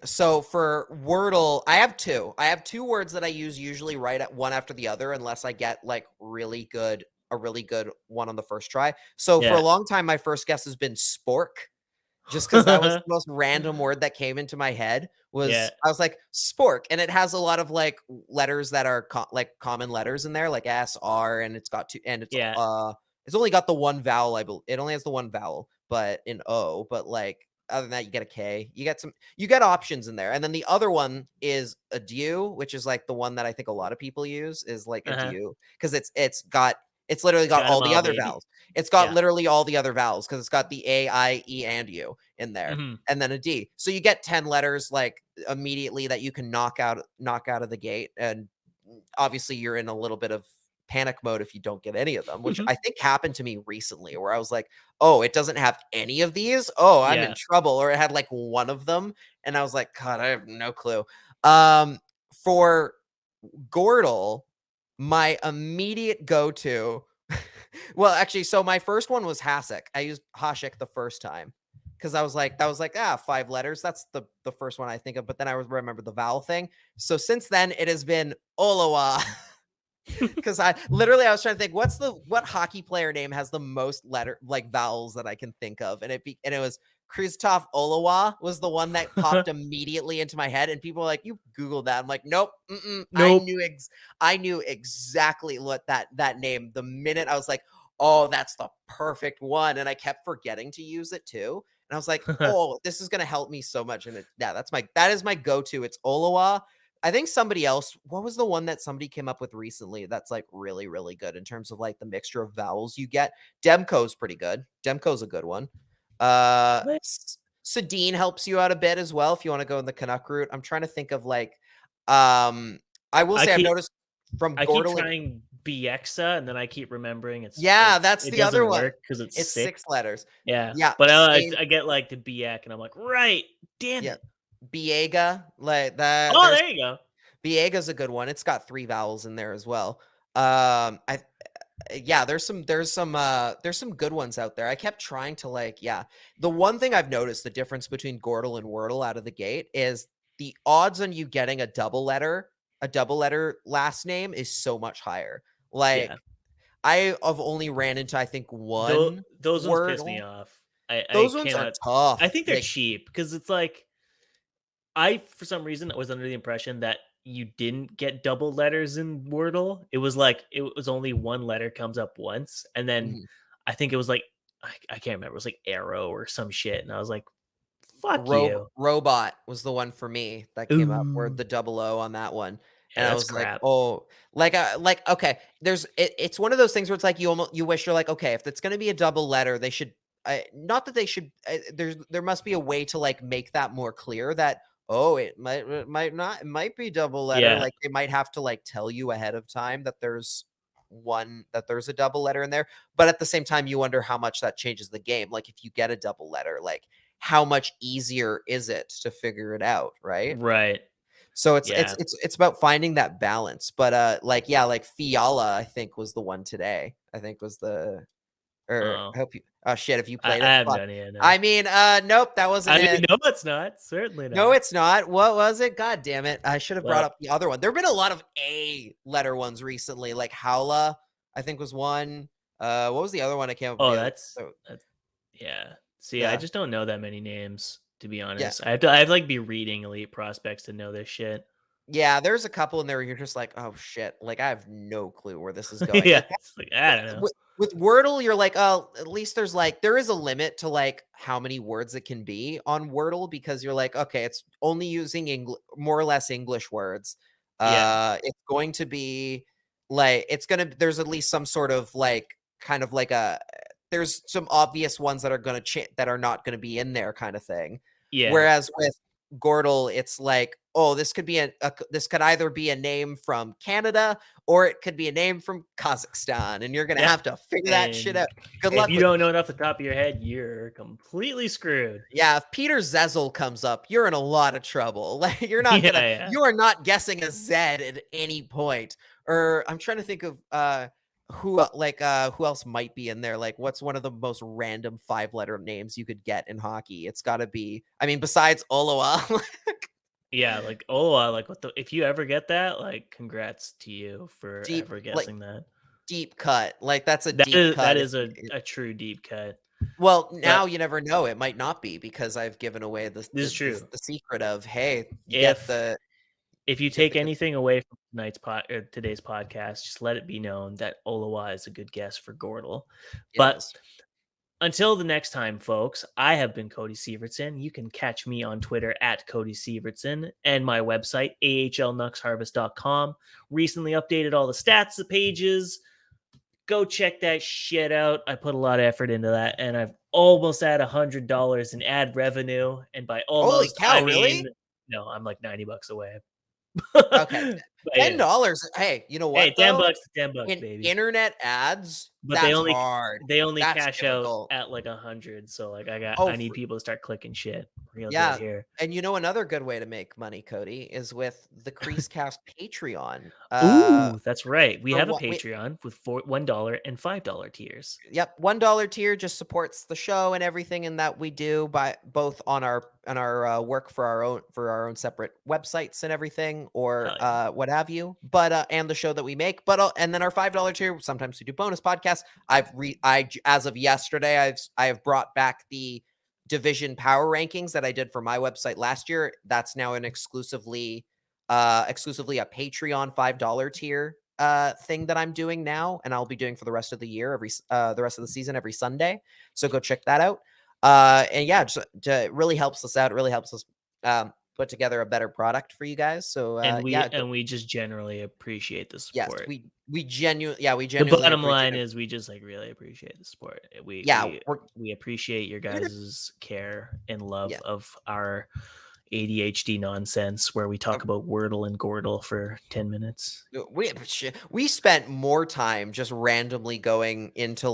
so for Wordle, I have 2. I have 2 words that I use usually right at one after the other unless I get like a really good one on the first try. So for a long time my first guess has been spork. Just because that was the most random word that came into my head I was like spork, and it has a lot of like letters that are like common letters in there, like S, R, and it's got 2, and it's only got the one vowel. It only has the one vowel, but in O. But like other than that, you get a K. You get options in there, and then the other one is adieu, which is like the one that I think a lot of people use is like adieu because it's literally got all the other vowels. It's got literally all the other vowels because it's got the A, I, E, and U in there, and then a D. So you get 10 letters like immediately that you can knock out of the gate. And obviously you're in a little bit of panic mode if you don't get any of them, which I think happened to me recently where I was like, oh, it doesn't have any of these. Oh, I'm in trouble. Or it had like one of them. And I was like, God, I have no clue. For Gordle, my immediate go-to, well, actually, so my first one was Hasek. I used Hasek the first time because that was like 5 letters. That's the first one I think of, but then I remember the vowel thing. So since then, it has been Olawa. Because I was trying to think what hockey player name has the most vowels that I can think of, and it was Krzysztof Olawa was the one that popped immediately into my head, and people were like, "You Googled that?" I'm like, "Nope, nope." I knew exactly what that name the minute I was like, "Oh, that's the perfect one," and I kept forgetting to use it too, and I was like, "Oh, this is gonna help me so much," and that is my go-to. It's Olawa. I think somebody else, what was the one that somebody came up with recently that's like really, really good in terms of like the mixture of vowels you get? Demko's pretty good. Demko's a good one. Sedin helps you out a bit as well if you want to go in the Canuck route. I'm trying to think of like, I will say I've noticed from I Gordle. keep trying Biexa, and then I keep remembering that's the other one because it's 6 letters. Yeah. But I get like the Biek, and I'm like, right, damn it. Biega, like that. Oh, there you go. Biega's a good one. It's got 3 vowels in there as well. There's some good ones out there. I kept trying to the one thing I've noticed the difference between Gordle and Wordle out of the gate is the odds on you getting a double letter last name is so much higher. Like I have only ran into I think one. Those ones piss me off. Those ones are tough. I think they're cheap because it's like for some reason I was under the impression that you didn't get double letters in Wordle. It was like it was only one letter comes up once, and then I think it was like I can't remember. It was like arrow or some shit, and I was like, "Fuck you." Robot was the one for me that came up, where the double O on that one. And I that's was like, crap. oh, okay, it's one of those things where it's like you wish you're like, okay, if it's going to be a double letter, they should not that they should. There must be a way to like make that more clear that it might not, it might be double letter. Yeah. Like they might have to like tell you ahead of time that there's a double letter in there. But at the same time, you wonder how much that changes the game. Like if you get a double letter, like how much easier is it to figure it out, right? Right. So it's Yeah. it's about finding that balance. But like Fiala, I think was the one today. I think was the I hope you shit, if you played I it. have no Fuck. idea. No. I mean, nope, that wasn't it. No, it's not. Certainly not. No, it's not. What was it? God damn it. I should have brought Well- up the other one. There have been a lot of A letter ones recently, like Howla, I think was one. What was the other one? I can't Oh, remember. that's yeah. See, Yeah. I just don't know that many names, to be honest. Yeah. I have to like be reading Elite Prospects to know this shit. Yeah, there's a couple in there where you're just like, oh shit, like I have no clue where this is going. Yeah, Like, it's like, I don't know. with Wordle, you're like, oh, at least there is a limit to like how many words it can be on Wordle, because you're like, okay, it's only using more or less English words. Yeah. It's going to be like, there's at least some sort of like, kind of like there's some obvious ones that are going to that are not going to be in there kind of thing. Yeah. Whereas with Gordle, it's like, oh, this could be this could either be a name from Canada or it could be a name from Kazakhstan, and you're gonna have to figure that shit out. Good luck. If you don't know it off the top of your head, you're completely screwed. Yeah, if Peter Zezel comes up, you're in a lot of trouble. Like you're not gonna, you are not guessing a Z at any point. Or I'm trying to think of who else might be in there. Like, what's one of the most random 5-letter names you could get in hockey? It's got to be, I mean, besides Oloa. Yeah, like like what the, if you ever get that, like congrats to you for Deep, ever guessing that. Deep cut. Like that's a deep cut. That is a true deep cut. Well, now you never know. It might not be, because I've given away the secret of, hey, if you take anything away from today's podcast, just let it be known that Olowa is a good guess for Gordle. But until the next time, folks, I have been Cody Sievertson. You can catch me on Twitter at Cody Sievertson and my website, ahlnuxharvest.com. Recently updated all the stats, the pages. Go check that shit out. I put a lot of effort into that, and I've almost had $100 in ad revenue. And by almost, holy cow, I mean, really? No, I'm like $90 away. Okay. $10. Hey, you know what? Hey, $10, baby. Internet ads, but that's hard. They only That's cash difficult. out at like 100. So like I need people to start clicking shit. Yeah. Here. And you know another good way to make money, Cody, is with the CreaseCast Patreon. Ooh, that's right. We have a what Patreon with $1 and $5 tiers. Yep, $1 tier just supports the show and everything in that we do, by both on our work for our own separate websites and everything, or what have you. But and the show that we make. But and then our $5 tier, sometimes we do bonus podcasts. As of yesterday, I have brought back the division power rankings that I did for my website last year. That's now an exclusively a Patreon $5 tier thing that I'm doing now, and I'll be doing for the rest of the year, the rest of the season, every Sunday. So go check that out. And yeah, it really helps us out. It really helps us put together a better product for you guys. So and we just generally appreciate the support. Yes, we genuinely the bottom line is we just like really appreciate the support. We appreciate your guys' care and love of our ADHD nonsense, where we talk about Wordle and Gordle for 10 minutes. We spent more time just randomly going into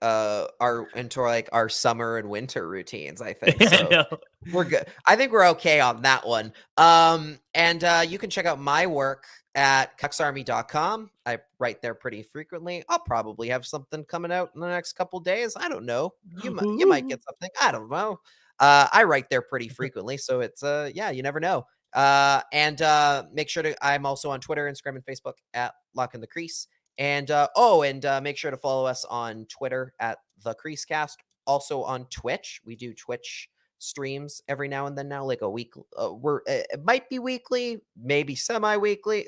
our summer and winter routines, I think. So we're good. I think we're okay on that one. And you can check out my work at cucksarmy.com. I write there pretty frequently. I'll probably have something coming out in the next couple days. I don't know. You might get something. I don't know. I write there pretty frequently, so it's you never know. And make sure I'm also on Twitter, Instagram, and Facebook at Lach and the Crease. And make sure to follow us on Twitter at the CreaseCast. Also on Twitch, we do Twitch streams every now and then. Now, like a week, it might be weekly, maybe semi-weekly,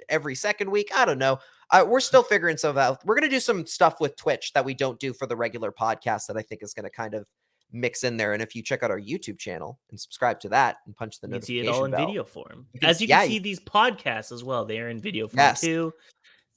every second week. I don't know. We're still figuring stuff out. We're gonna do some stuff with Twitch that we don't do for the regular podcast that I think is gonna kind of mix in there. And if you check out our YouTube channel and subscribe to that and punch the You can see notification it all in bell, video form. you can- As you yeah, can see you- these podcasts as well. They are in video form Yes. too.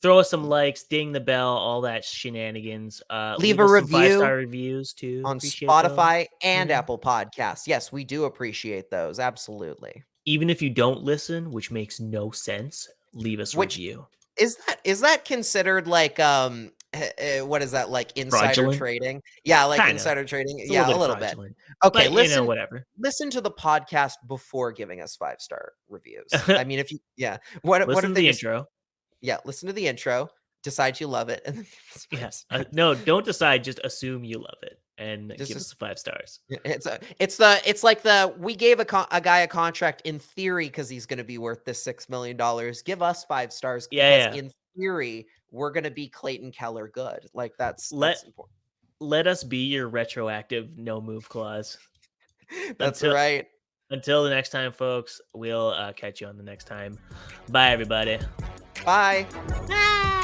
Throw us some likes, ding the bell, all that shenanigans. Leave us a some 5-star review reviews too. on Appreciate those. Spotify and Yeah. Apple Podcasts. Yes, we do appreciate those. Absolutely. Even if you don't listen, which makes no sense, leave us a Which- review. Is that considered like what is that, like insider Fraudulent? trading? Yeah, like Kinda. insider trading. It's Yeah, a little fraudulent. bit. Okay, But, listen. whatever. Listen to the podcast before giving us 5-star reviews. I mean, if you what Listen if to they the just, intro. listen to the intro, decide you love it, and then give us 5 Yes. stars. No, don't decide. Just assume you love it and Just give us 5 stars. It's like we gave a guy a contract in theory because he's going to be worth this $6 million. Give us 5 stars because in theory we're going to be Clayton Keller good. Like that's important. Let us be your retroactive no move clause. That's right. Until the next time, folks, we'll catch you on the next time. Bye, everybody. Bye. Ah!